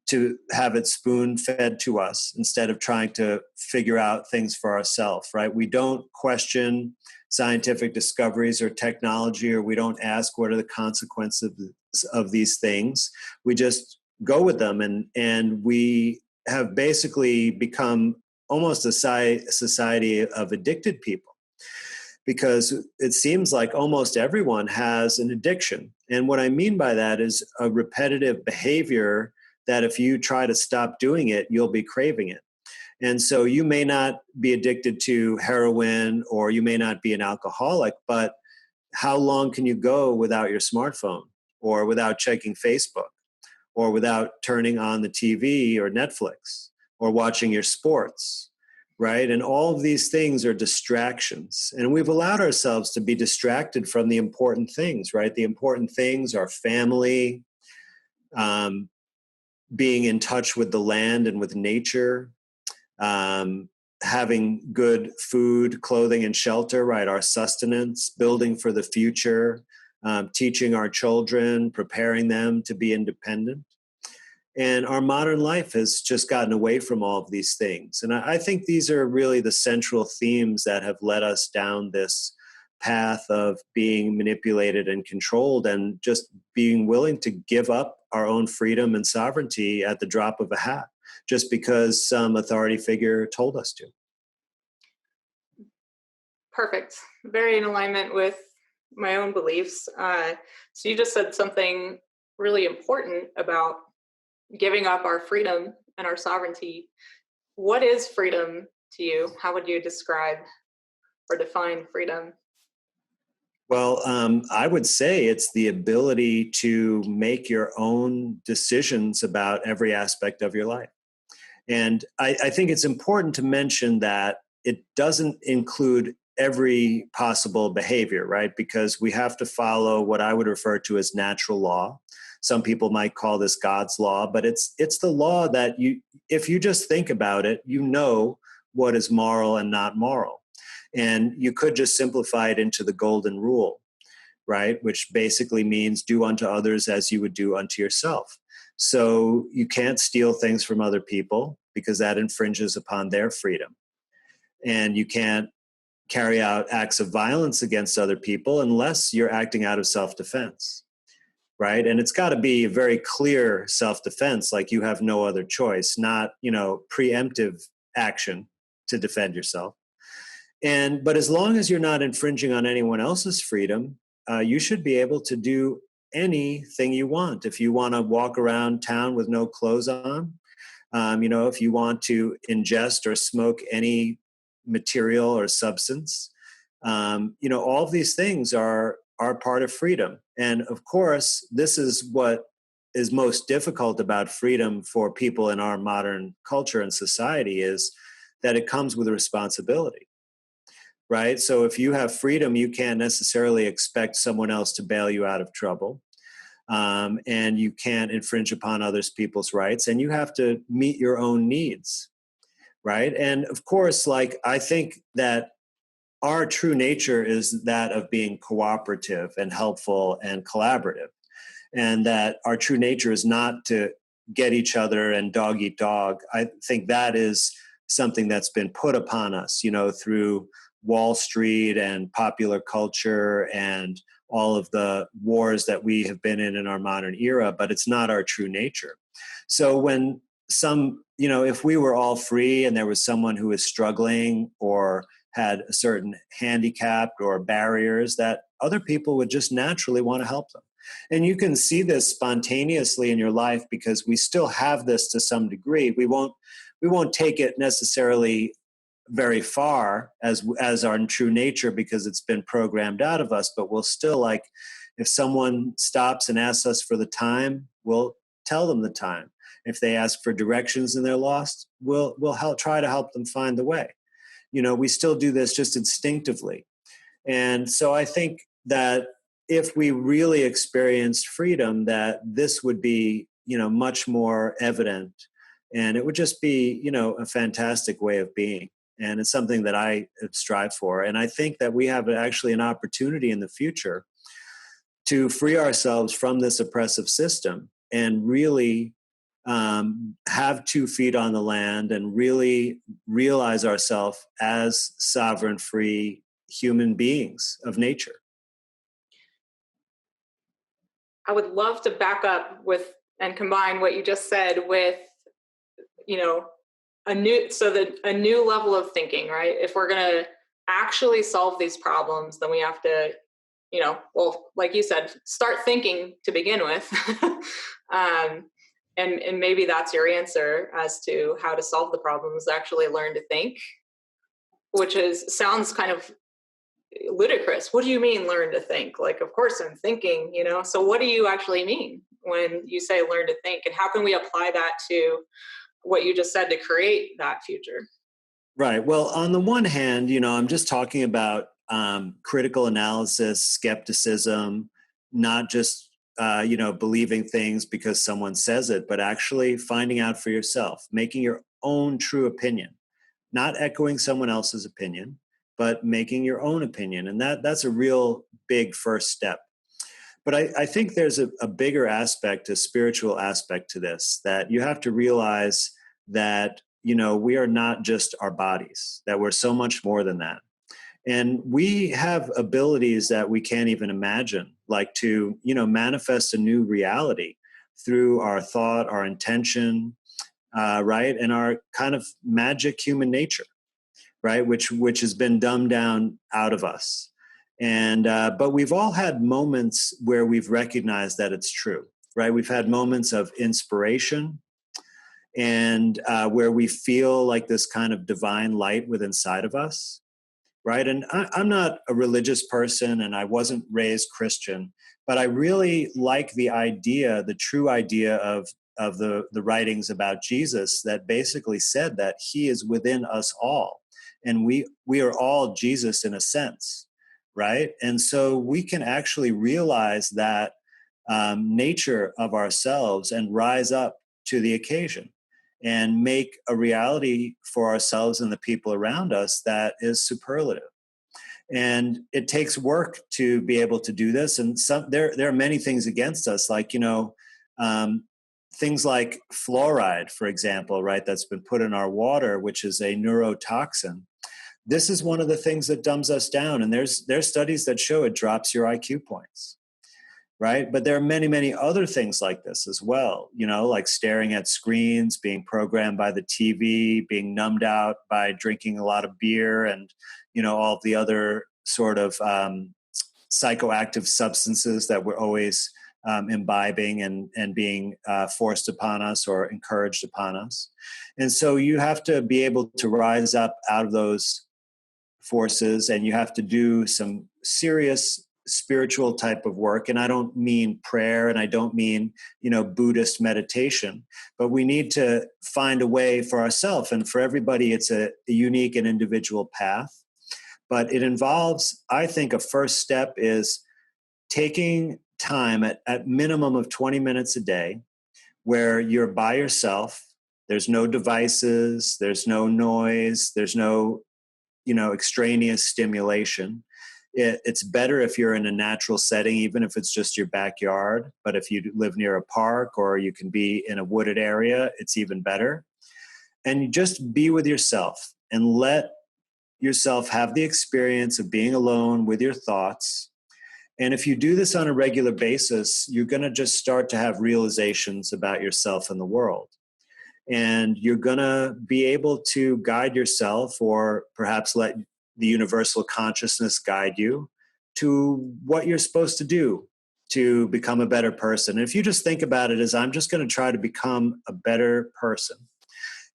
to have it spoon-fed to us instead of trying to figure out things for ourselves, right? We don't question scientific discoveries or technology, or we don't ask what are the consequences of these things. We just go with them, and we have basically become almost a society of addicted people, because it seems like almost everyone has an addiction. And what I mean by that is a repetitive behavior that if you try to stop doing it, you'll be craving it. And so you may not be addicted to heroin, or you may not be an alcoholic, but how long can you go without your smartphone, or without checking Facebook, or without turning on the TV or Netflix, or watching your sports, right? And all of these things are distractions. And we've allowed ourselves to be distracted from the important things, right? The important things are family, being in touch with the land and with nature, having good food, clothing, and shelter, right? Our sustenance, building for the future, teaching our children, preparing them to be independent. And our modern life has just gotten away from all of these things. And I think these are really the central themes that have led us down this path of being manipulated and controlled, and just being willing to give up our own freedom and sovereignty at the drop of a hat, just because some authority figure told us to. Perfect. Very in alignment with my own beliefs. So you just said something really important about giving up our freedom and our sovereignty. What is freedom to you? How would you describe or define freedom? Well, I would say it's the ability to make your own decisions about every aspect of your life. And I think it's important to mention that it doesn't include every possible behavior, right? Because we have to follow what I would refer to as natural law. Some people might call this God's law, but it's the law that if you just think about it, you know what is moral and not moral. And you could just simplify it into the golden rule, right? Which basically means do unto others as you would do unto yourself. So you can't steal things from other people because that infringes upon their freedom. And you can't carry out acts of violence against other people unless you're acting out of self-defense, right? And it's got to be a very clear self-defense, like you have no other choice, not, preemptive action to defend yourself. But as long as you're not infringing on anyone else's freedom, you should be able to do anything you want. If you want to walk around town with no clothes on, If you want to ingest or smoke any material or substance, all of these things are part of freedom. And of course, this is what is most difficult about freedom for people in our modern culture and society, is that it comes with a responsibility, right? So if you have freedom, you can't necessarily expect someone else to bail you out of trouble. And you can't infringe upon others people's rights, and you have to meet your own needs, right? And of course, I think that our true nature is that of being cooperative and helpful and collaborative, and that our true nature is not to get each other and dog eat dog. I think that is something that's been put upon us, through Wall Street and popular culture and all of the wars that we have been in our modern era, but it's not our true nature. So when if we were all free and there was someone who was struggling or had a certain handicap or barriers, that other people would just naturally want to help them. And you can see this spontaneously in your life, because we still have this to some degree. We won't take it necessarily very far as our true nature, because it's been programmed out of us, but we'll still, if someone stops and asks us for the time, we'll tell them the time. If they ask for directions and they're lost, we'll try to help them find the way. We still do this just instinctively. And so I think that if we really experienced freedom, that this would be, much more evident, and it would just be, a fantastic way of being. And it's something that I strive for. And I think that we have actually an opportunity in the future to free ourselves from this oppressive system and really have 2 feet on the land and really realize ourselves as sovereign, free human beings of nature. I would love to back up with and combine what you just said with, a new level of thinking, right? If we're going to actually solve these problems, then we have to, like you said, start thinking to begin with. And maybe that's your answer as to how to solve the problems, actually learn to think, which sounds kind of ludicrous. What do you mean learn to think? Of course I'm thinking, so what do you actually mean when you say learn to think, and how can we apply that to what you just said to create that future? Right. Well, on the one hand, I'm just talking about critical analysis, skepticism, not just, believing things because someone says it, but actually finding out for yourself, making your own true opinion, not echoing someone else's opinion, but making your own opinion. And that's a real big first step. But I think there's a bigger aspect, a spiritual aspect to this, that you have to realize that, we are not just our bodies, that we're so much more than that. And we have abilities that we can't even imagine, like to, manifest a new reality through our thought, our intention, right? And our kind of magic human nature, right? Which has been dumbed down out of us. And but we've all had moments where we've recognized that it's true, right? We've had moments of inspiration, and where we feel like this kind of divine light within inside of us, right? And I'm not a religious person, and I wasn't raised Christian, but I really like the true idea of the writings about Jesus that basically said that he is within us all, and we are all Jesus in a sense, right? And so we can actually realize that nature of ourselves and rise up to the occasion and make a reality for ourselves and the people around us that is superlative. And it takes work to be able to do this. And there are many things against us, like, things like fluoride, for example, right, that's been put in our water, which is a neurotoxin. This is one of the things that dumbs us down. And there's studies that show it drops your IQ points. Right. But there are many, many other things like this as well, like staring at screens, being programmed by the TV, being numbed out by drinking a lot of beer, and, all of the other sort of psychoactive substances that we're always imbibing and being forced upon us or encouraged upon us. And so you have to be able to rise up out of those forces, and you have to do some serious spiritual type of work. And I don't mean prayer, and I don't mean, Buddhist meditation, but we need to find a way for ourselves. And for everybody, it's a unique and individual path. But it involves, I think, a first step is taking time at minimum of 20 minutes a day where you're by yourself. There's no devices, there's no noise, there's no, extraneous stimulation. It's better if you're in a natural setting, even if it's just your backyard. But if you live near a park or you can be in a wooded area, it's even better. And you just be with yourself and let yourself have the experience of being alone with your thoughts. And if you do this on a regular basis, you're going to just start to have realizations about yourself and the world. And you're going to be able to guide yourself, or perhaps let the universal consciousness guide you to what you're supposed to do to become a better person. And if you just think about it as, I'm just going to try to become a better person,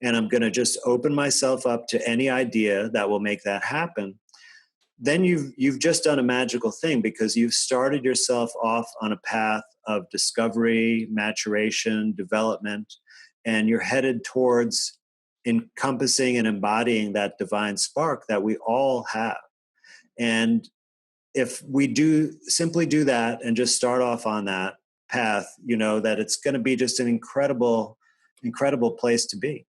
and I'm going to just open myself up to any idea that will make that happen, then you've just done a magical thing, because you've started yourself off on a path of discovery, maturation, development, and you're headed towards encompassing and embodying that divine spark that we all have. And if we simply do that and just start off on that path, that it's going to be just an incredible, incredible place to be.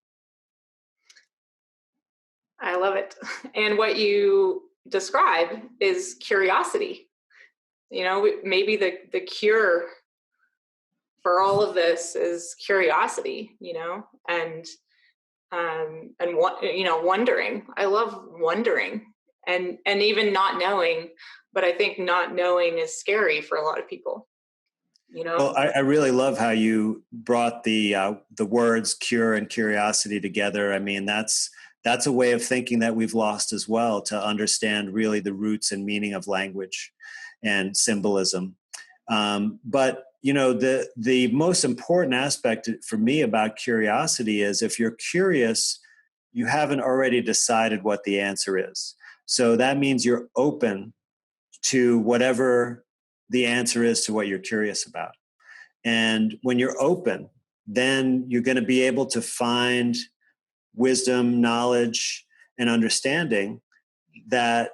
I love it. And what you describe is curiosity. Maybe the cure for all of this is curiosity, and wondering. I love wondering and even not knowing, but I think not knowing is scary for a lot of people. Well, I really love how you brought the words cure and curiosity together. I mean, that's a way of thinking that we've lost as well, to understand really the roots and meaning of language and symbolism. But the most important aspect for me about curiosity is, if you're curious, you haven't already decided what the answer is. So that means you're open to whatever the answer is to what you're curious about. And when you're open, then you're going to be able to find wisdom, knowledge, and understanding that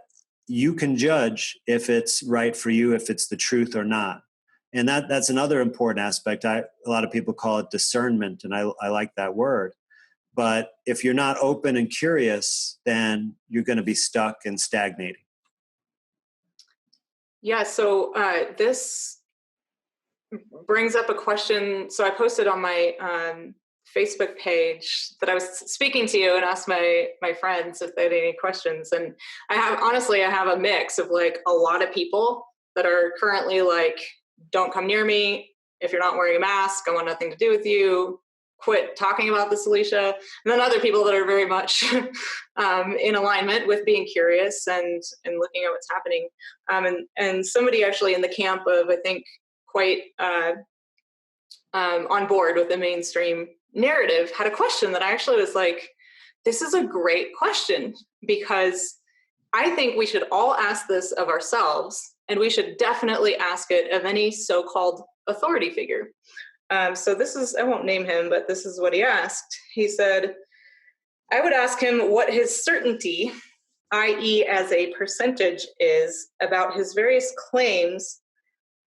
you can judge if it's right for you, if it's the truth or not. And that's another important aspect. A lot of people call it discernment, and I like that word. But if you're not open and curious, then you're going to be stuck and stagnating. Yeah, so this brings up a question. So I posted on my Facebook page that I was speaking to you and asked my friends if they had any questions. And I have a mix of like a lot of people that are currently like, don't come near me. If you're not wearing a mask, I want nothing to do with you. Quit talking about this, Alicia. And then other people that are very much in alignment with being curious and looking at what's happening. And somebody actually in the camp of, I think, quite on board with the mainstream narrative had a question that I actually was like, this is a great question, because I think we should all ask this of ourselves, and we should definitely ask it of any so-called authority figure. So this is, I won't name him, but this is what he asked. He said, I would ask him what his certainty, i.e. as a percentage, is about his various claims,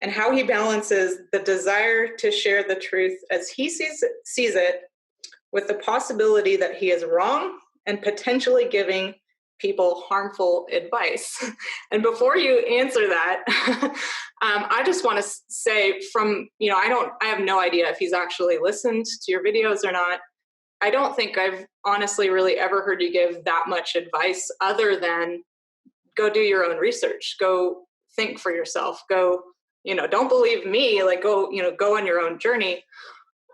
and how he balances the desire to share the truth as he sees it with the possibility that he is wrong and potentially giving people harmful advice. And before you answer that, I just want to say I have no idea if he's actually listened to your videos or not. I don't think I've honestly really ever heard you give that much advice other than go do your own research, go think for yourself, go, don't believe me, like go on your own journey.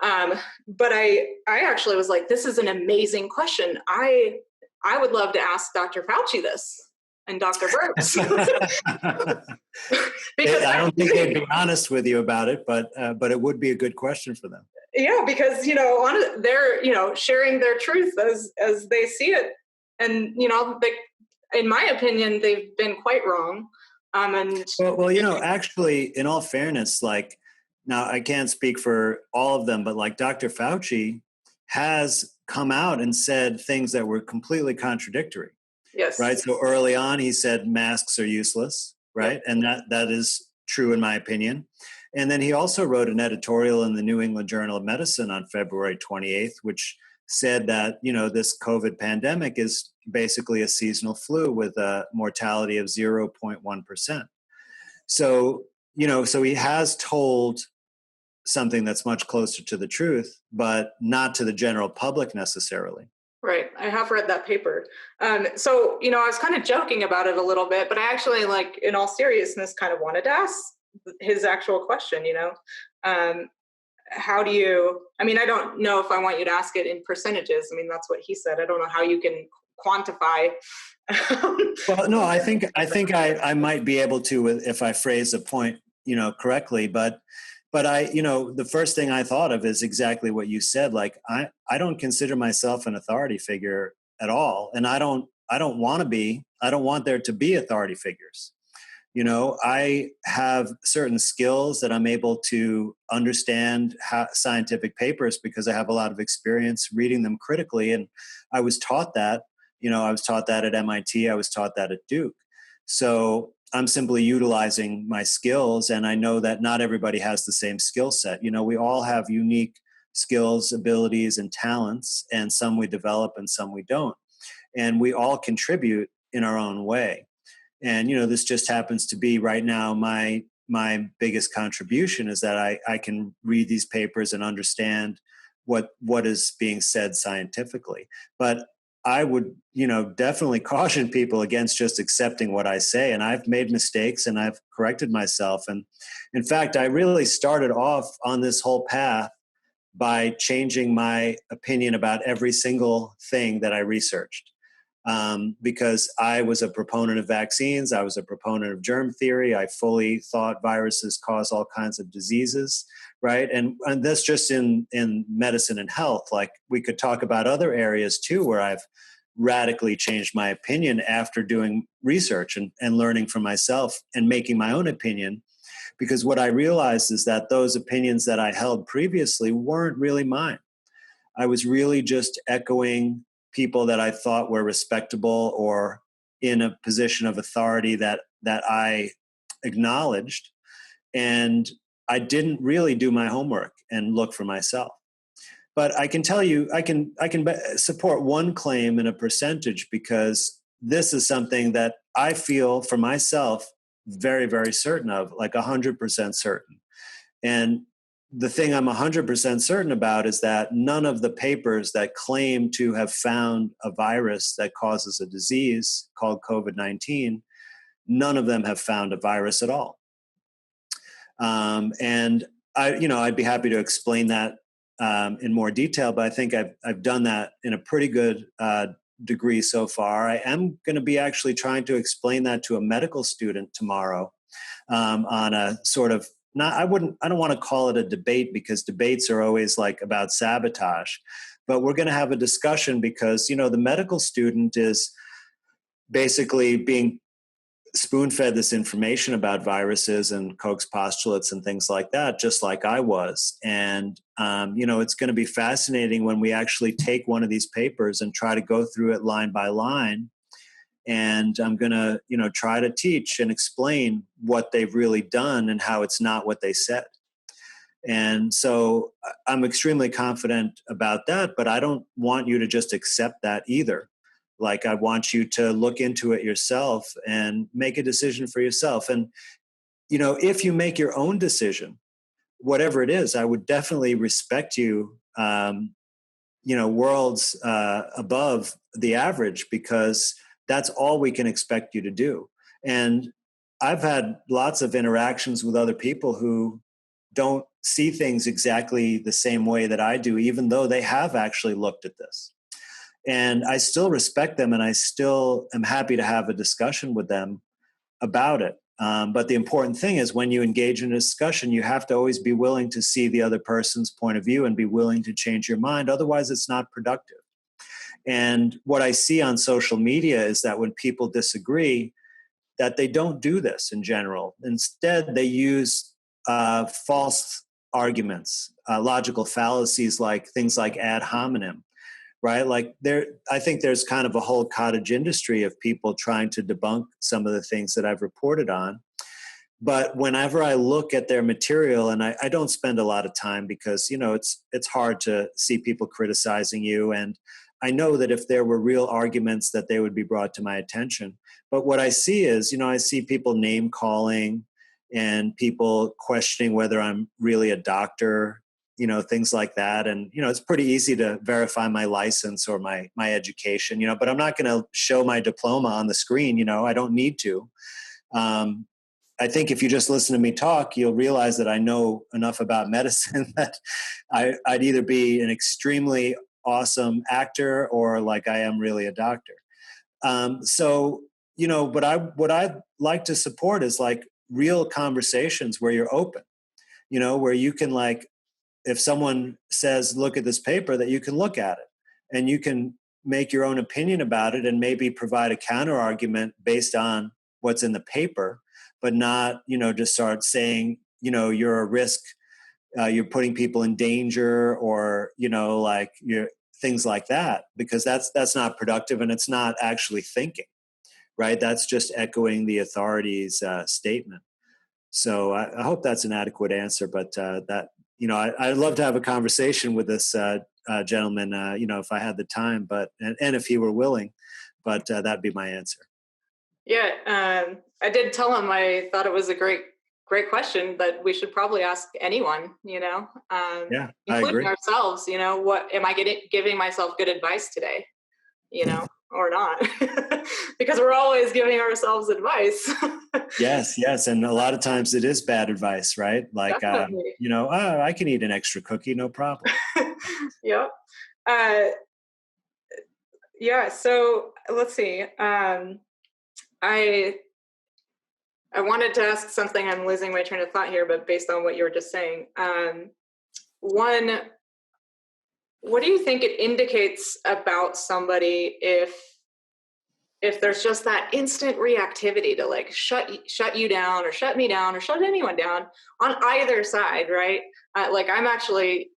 But I actually was like, this is an amazing question. I would love to ask Dr. Fauci this. and Dr. Burks. Because I don't think they'd be honest with you about it, but it would be a good question for them. Yeah, because they're sharing their truth as they see it, and in my opinion, they've been quite wrong. Actually, in all fairness, like, now I can't speak for all of them, but like Dr. Fauci has come out and said things that were completely contradictory. Yes. Right. So early on, he said masks are useless. Right. Yep. And that is true, in my opinion. And then he also wrote an editorial in the New England Journal of Medicine on February 28th, which said that, this COVID pandemic is basically a seasonal flu with a mortality of 0.1%. So, so he has told something that's much closer to the truth, but not to the general public necessarily. Right. I have read that paper. So, I was kind of joking about it a little bit, but I actually, in all seriousness, kind of wanted to ask his actual question, how do you, I don't know if I want you to ask it in percentages. That's what he said. I don't know how you can quantify. Well, no, I think I might be able to if I phrase the point, correctly, but I, the first thing I thought of is exactly what you said. Like, I don't consider myself an authority figure at all. And I don't want to be. I don't want there to be authority figures. I have certain skills that I'm able to understand scientific papers because I have a lot of experience reading them critically. And I was taught that, I was taught that at MIT. I was taught that at Duke. So I'm simply utilizing my skills, and I know that not everybody has the same skill set. We all have unique skills, abilities, and talents, and some we develop and some we don't. And we all contribute in our own way. And, this just happens to be right now my biggest contribution is that I can read these papers and understand what is being said scientifically. But I would, definitely caution people against just accepting what I say. And I've made mistakes and I've corrected myself. And in fact, I really started off on this whole path by changing my opinion about every single thing that I researched. Because I was a proponent of vaccines. I was a proponent of germ theory. I fully thought viruses cause all kinds of diseases, right? And that's just in medicine and health. Like, we could talk about other areas too, where I've radically changed my opinion after doing research and learning from myself and making my own opinion. Because what I realized is that those opinions that I held previously weren't really mine. I was really just echoing people that I thought were respectable or in a position of authority that I acknowledged. And I didn't really do my homework and look for myself. But I can tell you, I can support one claim in a percentage, because this is something that I feel for myself very, very certain of, like 100% certain. And the thing I'm 100% certain about is that none of the papers that claim to have found a virus that causes a disease called COVID-19, none of them have found a virus at all. And I'd be happy to explain that in more detail, but I think I've done that in a pretty good degree so far. I am going to be actually trying to explain that to a medical student tomorrow on a sort of, I don't want to call it a debate, because debates are always like about sabotage, but we're going to have a discussion because, the medical student is basically being spoon-fed this information about viruses and Koch's postulates and things like that, just like I was. And, it's going to be fascinating when we actually take one of these papers and try to go through it line by line. And I'm going to, try to teach and explain what they've really done and how it's not what they said. And so I'm extremely confident about that, but I don't want you to just accept that either. Like, I want you to look into it yourself and make a decision for yourself. And, if you make your own decision, whatever it is, I would definitely respect you, worlds above the average, because that's all we can expect you to do. And I've had lots of interactions with other people who don't see things exactly the same way that I do, even though they have actually looked at this. And I still respect them, and I still am happy to have a discussion with them about it. But the important thing is, when you engage in a discussion, you have to always be willing to see the other person's point of view and be willing to change your mind. Otherwise, it's not productive. And what I see on social media is that when people disagree, that they don't do this in general. Instead, they use false arguments, logical fallacies, like things like ad hominem, right? Like I think there's kind of a whole cottage industry of people trying to debunk some of the things that I've reported on. But whenever I look at their material, and I don't spend a lot of time, because it's hard to see people criticizing you, and I know that if there were real arguments, that they would be brought to my attention. But what I see is, I see people name calling and people questioning whether I'm really a doctor, things like that. And it's pretty easy to verify my license or my education, but I'm not going to show my diploma on the screen. I don't need to. I think if you just listen to me talk, you'll realize that I know enough about medicine that I'd either be an extremely awesome actor or like I am really a doctor. But what I'd like to support is like real conversations where you're open, where you can, like, if someone says, look at this paper, that you can look at it and you can make your own opinion about it and maybe provide a counter argument based on what's in the paper, but not, just start saying, you're a risk, you're putting people in danger, or, like you're things like that, because that's not productive and it's not actually thinking, right? That's just echoing the authority's statement. So I hope that's an adequate answer, but I'd love to have a conversation with this gentleman, if I had the time, and if he were willing, but that'd be my answer. Yeah, I did tell him I thought it was a great question that we should probably ask anyone, Yeah, I including agree. ourselves. What am I giving myself good advice today? Or not, because we're always giving ourselves advice. Yes, and a lot of times it is bad advice, right? Like, Definitely. I can eat an extra cookie, no problem. Yep. Yeah. So let's see. I wanted to ask something. I'm losing my train of thought here, but based on what you were just saying, one, what do you think it indicates about somebody if there's just that instant reactivity to like shut you down or shut me down or shut anyone down on either side, right? Like I'm actually,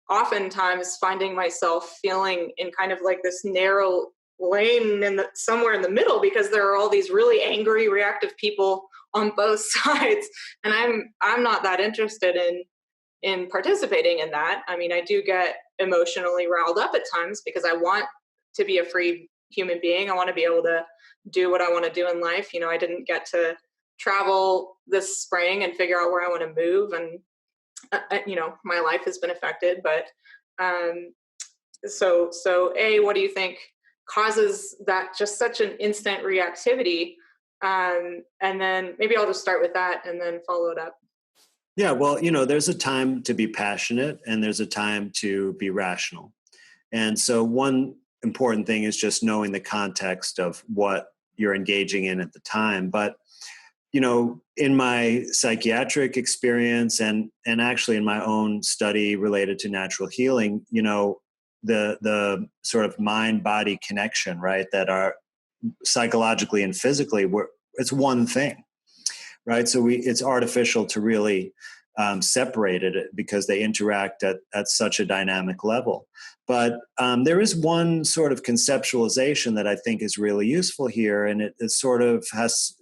oftentimes finding myself feeling in kind of like this narrow lane somewhere in the middle, because there are all these really angry, reactive people on both sides, and I'm not that interested in participating in that. I mean, I do get emotionally riled up at times because I want to be a free human being. I want to be able to do what I want to do in life. I didn't get to travel this spring and figure out where I want to move, and my life has been affected. But so what do you think causes that, just such an instant reactivity? And then maybe I'll just start with that and then follow it up. Yeah, well, there's a time to be passionate and there's a time to be rational. And so one important thing is just knowing the context of what you're engaging in at the time. But, in my psychiatric experience and actually in my own study related to natural healing, the sort of mind-body connection, right, that are psychologically and physically, it's one thing, right? So it's artificial to really separate it because they interact at such a dynamic level. But there is one sort of conceptualization that I think is really useful here, and it sort of has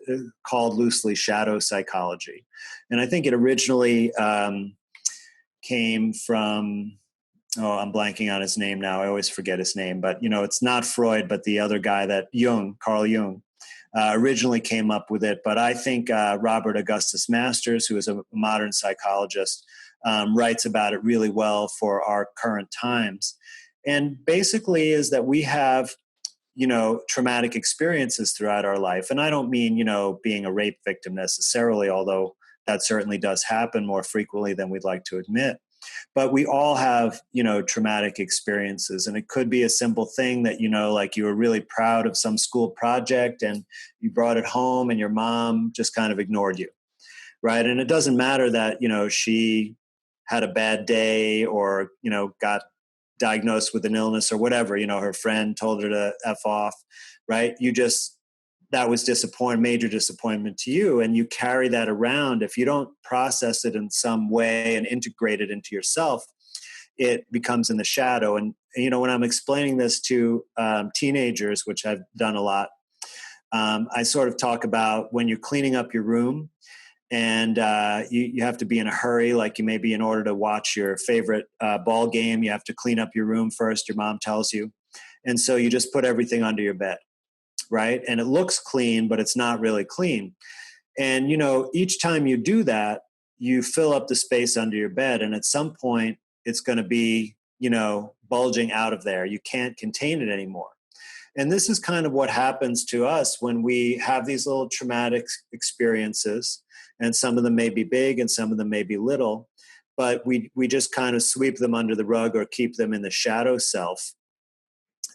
called loosely shadow psychology. And I think it originally came from, I'm blanking on his name now. I always forget his name, but it's not Freud, but the other guy, that Carl Jung. Originally came up with it, but I think Robert Augustus Masters, who is a modern psychologist, writes about it really well for our current times. And basically is that we have, traumatic experiences throughout our life. And I don't mean, being a rape victim necessarily, although that certainly does happen more frequently than we'd like to admit. But we all have, traumatic experiences, and it could be a simple thing that, like you were really proud of some school project and you brought it home and your mom just kind of ignored you. Right. And it doesn't matter that, she had a bad day or, got diagnosed with an illness or whatever, her friend told her to F off. Right. That was major disappointment to you. And you carry that around. If you don't process it in some way and integrate it into yourself, it becomes in the shadow. And, when I'm explaining this to teenagers, which I've done a lot, I sort of talk about when you're cleaning up your room and you have to be in a hurry, like you may be in order to watch your favorite ball game. You have to clean up your room first, your mom tells you. And so you just put everything under your bed. Right. And it looks clean, but it's not really clean. And, each time you do that, you fill up the space under your bed. And at some point, it's going to be, bulging out of there. You can't contain it anymore. And this is kind of what happens to us when we have these little traumatic experiences. And some of them may be big and some of them may be little. But we just kind of sweep them under the rug or keep them in the shadow self,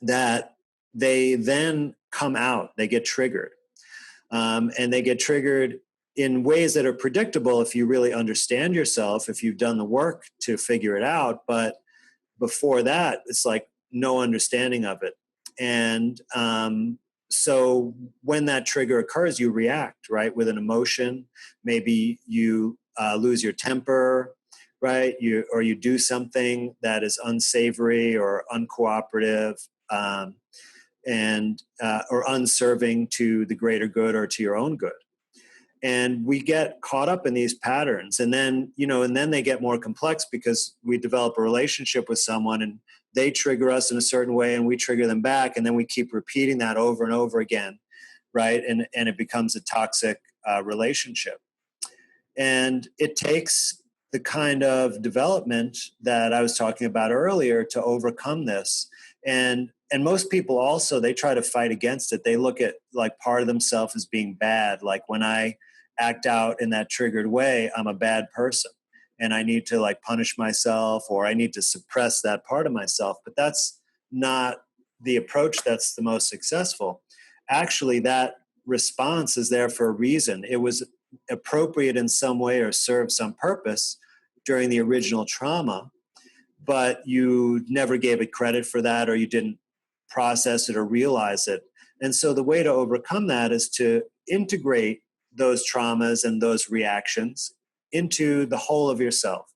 that they then come out, they get triggered. And they get triggered in ways that are predictable if you really understand yourself, if you've done the work to figure it out. But before that, it's like no understanding of it. And so when that trigger occurs, you react, right, with an emotion. Maybe you lose your temper, right? Or you do something that is unsavory or uncooperative. Or unserving to the greater good or to your own good. And we get caught up in these patterns. And then, they get more complex because we develop a relationship with someone and they trigger us in a certain way and we trigger them back. And then we keep repeating that over and over again, right? And it becomes a toxic relationship. And it takes the kind of development that I was talking about earlier to overcome this. And most people also, they try to fight against it. They look at like part of themselves as being bad. Like when I act out in that triggered way, I'm a bad person and I need to like punish myself or I need to suppress that part of myself. But that's not the approach that's the most successful. Actually, that response is there for a reason. It was appropriate in some way or served some purpose during the original trauma, but you never gave it credit for that or you didn't process it or realize it. And so the way to overcome that is to integrate those traumas and those reactions into the whole of yourself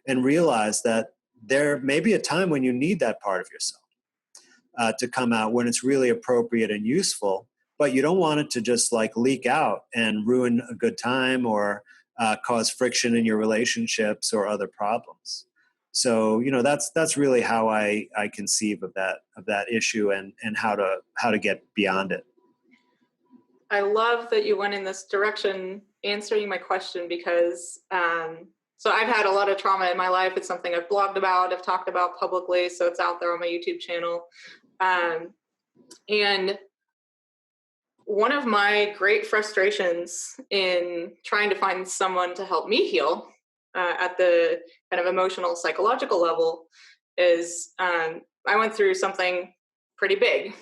and realize that there may be a time when you need that part of yourself to come out when it's really appropriate and useful, but you don't want it to just like leak out and ruin a good time or cause friction in your relationships or other problems. So, that's really how I conceive of that issue and how to get beyond it. I love that you went in this direction answering my question because so I've had a lot of trauma in my life. It's something I've blogged about, I've talked about publicly, so it's out there on my YouTube channel. And one of my great frustrations in trying to find someone to help me heal at the kind of emotional, psychological level is I went through something pretty big.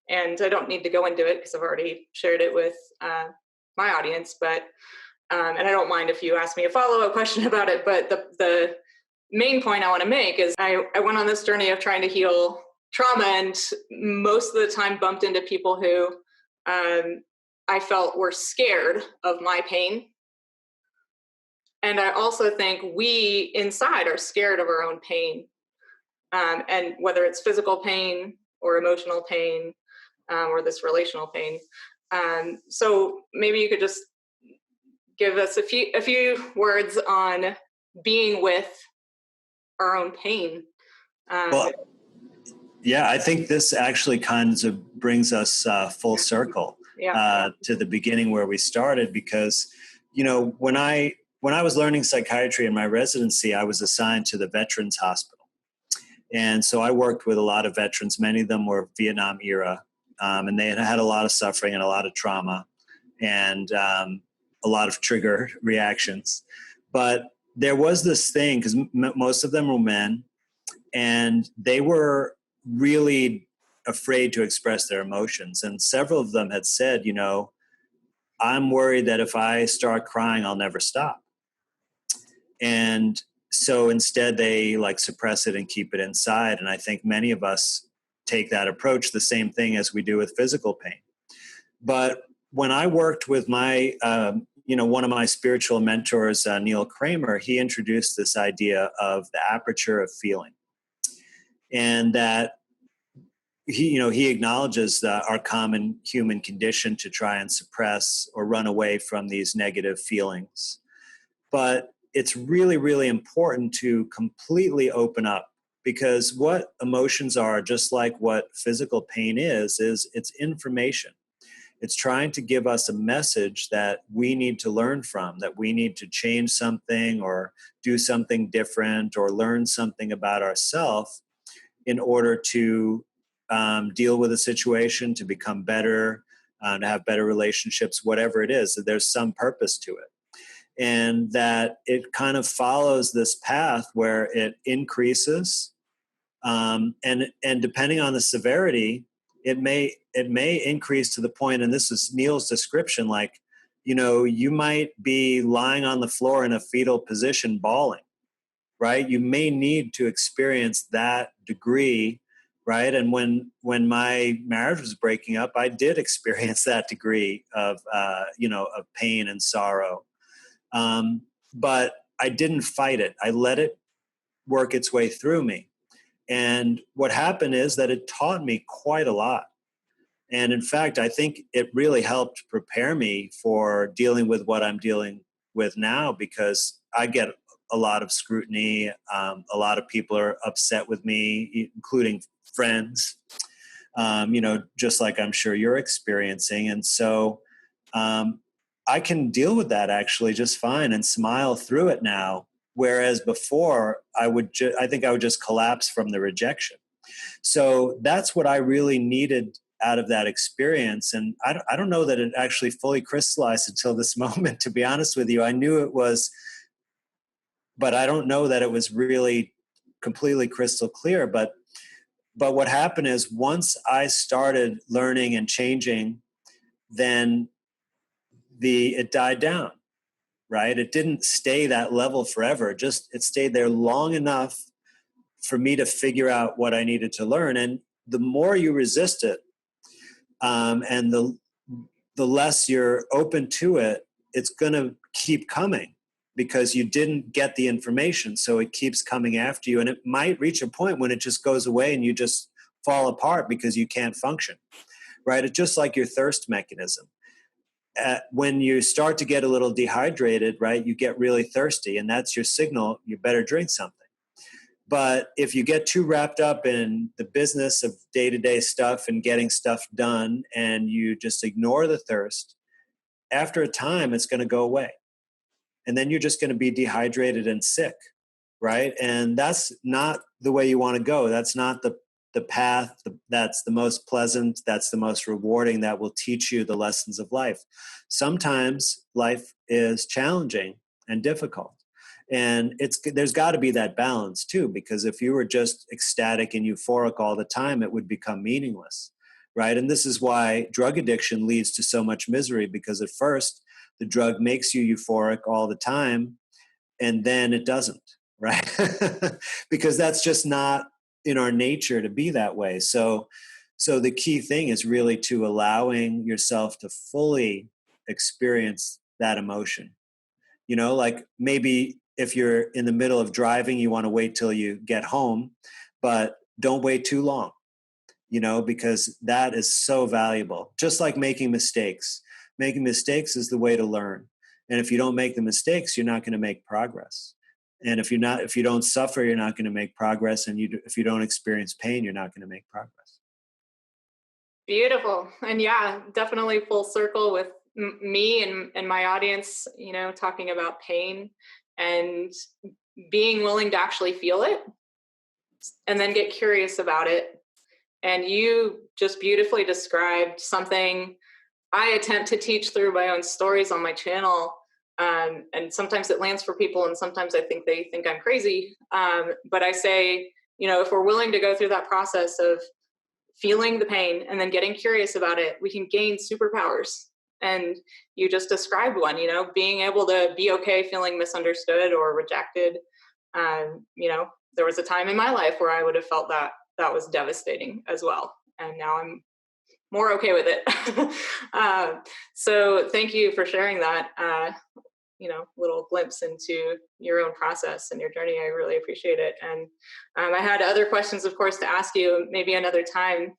And I don't need to go into it because I've already shared it with my audience, but and I don't mind if you ask me a follow-up question about it, but the main point I want to make is I went on this journey of trying to heal trauma and most of the time bumped into people who I felt were scared of my pain. And I also think we inside are scared of our own pain. And whether it's physical pain or emotional pain or this relational pain. So maybe you could just give us a few words on being with our own pain. Well, yeah, I think this actually kind of brings us full circle to the beginning where we started, because, when I was learning psychiatry in my residency, I was assigned to the Veterans Hospital. And so I worked with a lot of veterans. Many of them were Vietnam era, and they had a lot of suffering and a lot of trauma and a lot of trigger reactions. But there was this thing, because most of them were men, and they were really afraid to express their emotions. And several of them had said, I'm worried that if I start crying, I'll never stop. And so instead they like suppress it and keep it inside. And I think many of us take that approach, the same thing as we do with physical pain. But when I worked with my, one of my spiritual mentors, Neil Kramer, he introduced this idea of the aperture of feeling. And that he acknowledges our common human condition to try and suppress or run away from these negative feelings. But it's really, really important to completely open up, because what emotions are, just like what physical pain is it's information. It's trying to give us a message that we need to learn from, that we need to change something or do something different or learn something about ourselves in order to deal with a situation, to become better, to have better relationships, whatever it is, that there's some purpose to it. And that it kind of follows this path where it increases, and depending on the severity, it may increase to the point, and this is Neil's description, like, you might be lying on the floor in a fetal position bawling, right? You may need to experience that degree, right? And when my marriage was breaking up, I did experience that degree of of pain and sorrow. But I didn't fight it. I let it work its way through me. And what happened is that it taught me quite a lot. And in fact, I think it really helped prepare me for dealing with what I'm dealing with now, because I get a lot of scrutiny. A lot of people are upset with me, including friends, just like I'm sure you're experiencing. And so I can deal with that actually just fine and smile through it now. Whereas before, I think I would just collapse from the rejection. So that's what I really needed out of that experience. And I don't know that it actually fully crystallized until this moment, to be honest with you. I knew it was, but I don't know that it was really completely crystal clear. But what happened is, once I started learning and changing, then it died down, right? It didn't stay that level forever. It stayed there long enough for me to figure out what I needed to learn. And the more you resist it, and the less you're open to it, it's going to keep coming, because you didn't get the information. So it keeps coming after you. And it might reach a point when it just goes away and you just fall apart because you can't function, right? It's just like your thirst mechanism. When you start to get a little dehydrated, right, you get really thirsty, and that's your signal. You better drink something. But if you get too wrapped up in the business of day-to-day stuff and getting stuff done, and you just ignore the thirst, after a time, it's going to go away. And then you're just going to be dehydrated and sick, right? And that's not the way you want to go. That's not the path that's the most pleasant, that's the most rewarding, that will teach you the lessons of life. Sometimes life is challenging and difficult. And there's got to be that balance too, because if you were just ecstatic and euphoric all the time, it would become meaningless, right? And this is why drug addiction leads to so much misery, because at first the drug makes you euphoric all the time, and then it doesn't, right? Because that's just not in our nature to be that way. So the key thing is really to allowing yourself to fully experience that emotion. Like maybe if you're in the middle of driving, you want to wait till you get home, but don't wait too long, because that is so valuable. Just like making mistakes. Making mistakes is the way to learn. And if you don't make the mistakes, you're not going to make progress. And if you don't suffer, you're not going to make progress. And if you don't experience pain, you're not going to make progress. Beautiful. And yeah, definitely full circle with me and my audience, talking about pain and being willing to actually feel it and then get curious about it. And you just beautifully described something I attempt to teach through my own stories on my channel, And sometimes it lands for people, and sometimes I think they think I'm crazy. But I say, if we're willing to go through that process of feeling the pain and then getting curious about it, we can gain superpowers. And you just described one, being able to be okay feeling misunderstood or rejected. There was a time in my life where I would have felt that was devastating as well. And now I'm more okay with it. So thank you for sharing that, little glimpse into your own process and your journey. I really appreciate it. And I had other questions, of course, to ask you maybe another time.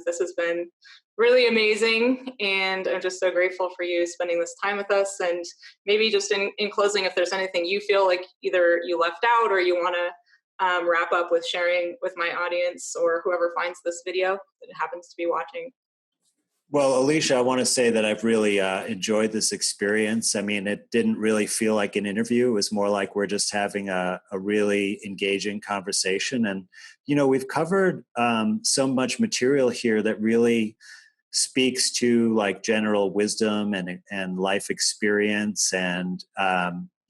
This has been really amazing. And I'm just so grateful for you spending this time with us. And maybe just in closing, if there's anything you feel like either you left out or you want to wrap up with sharing with my audience or whoever finds this video that happens to be watching. Well, Alicia, I want to say that I've really enjoyed this experience. I mean, it didn't really feel like an interview. It was more like we're just having a really engaging conversation. And, we've covered so much material here that really speaks to like general wisdom and life experience and,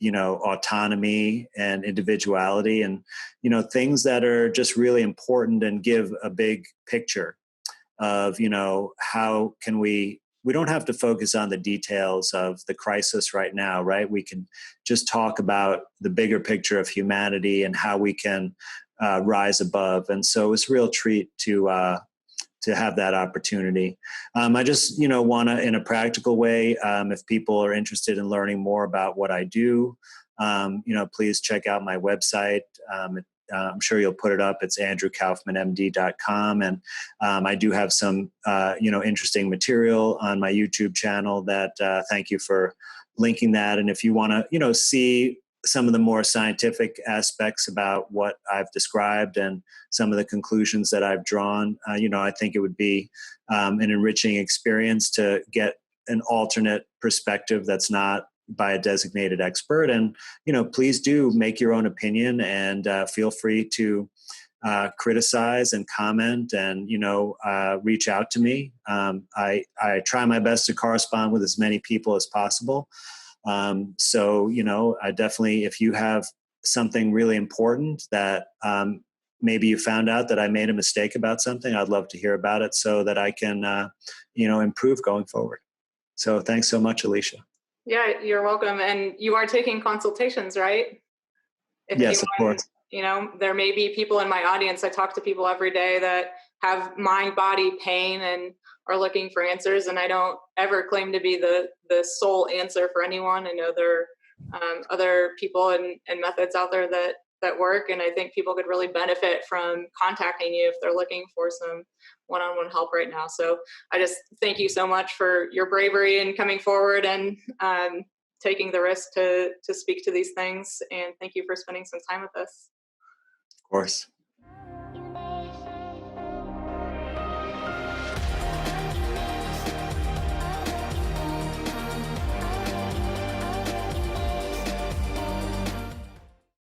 autonomy and individuality and, things that are just really important and give a big picture of, how can we don't have to focus on the details of the crisis right now, right? We can just talk about the bigger picture of humanity and how we can rise above. And so it's a real treat to have that opportunity. I just, want to, in a practical way, if people are interested in learning more about what I do, please check out my website. I'm sure you'll put it up. It's andrewkaufmanmd.com. And I do have some, interesting material on my YouTube channel that thank you for linking that. And if you want to, see some of the more scientific aspects about what I've described and some of the conclusions that I've drawn, I think it would be an enriching experience to get an alternate perspective that's not by a designated expert. And, please do make your own opinion and feel free to criticize and comment and, reach out to me. I try my best to correspond with as many people as possible. So, I definitely, if you have something really important that maybe you found out that I made a mistake about something, I'd love to hear about it so that I can, improve going forward. So thanks so much, Alicia. Yeah, you're welcome. And you are taking consultations, right? If yes, anyone, of course. there may be people in my audience. I talk to people every day that have mind, body pain and are looking for answers. And I don't ever claim to be the sole answer for anyone. I know there are other people and methods out there that work. And I think people could really benefit from contacting you if they're looking for some one-on-one help right now. So I just thank you so much for your bravery in coming forward and taking the risk to speak to these things. And thank you for spending some time with us. Of course.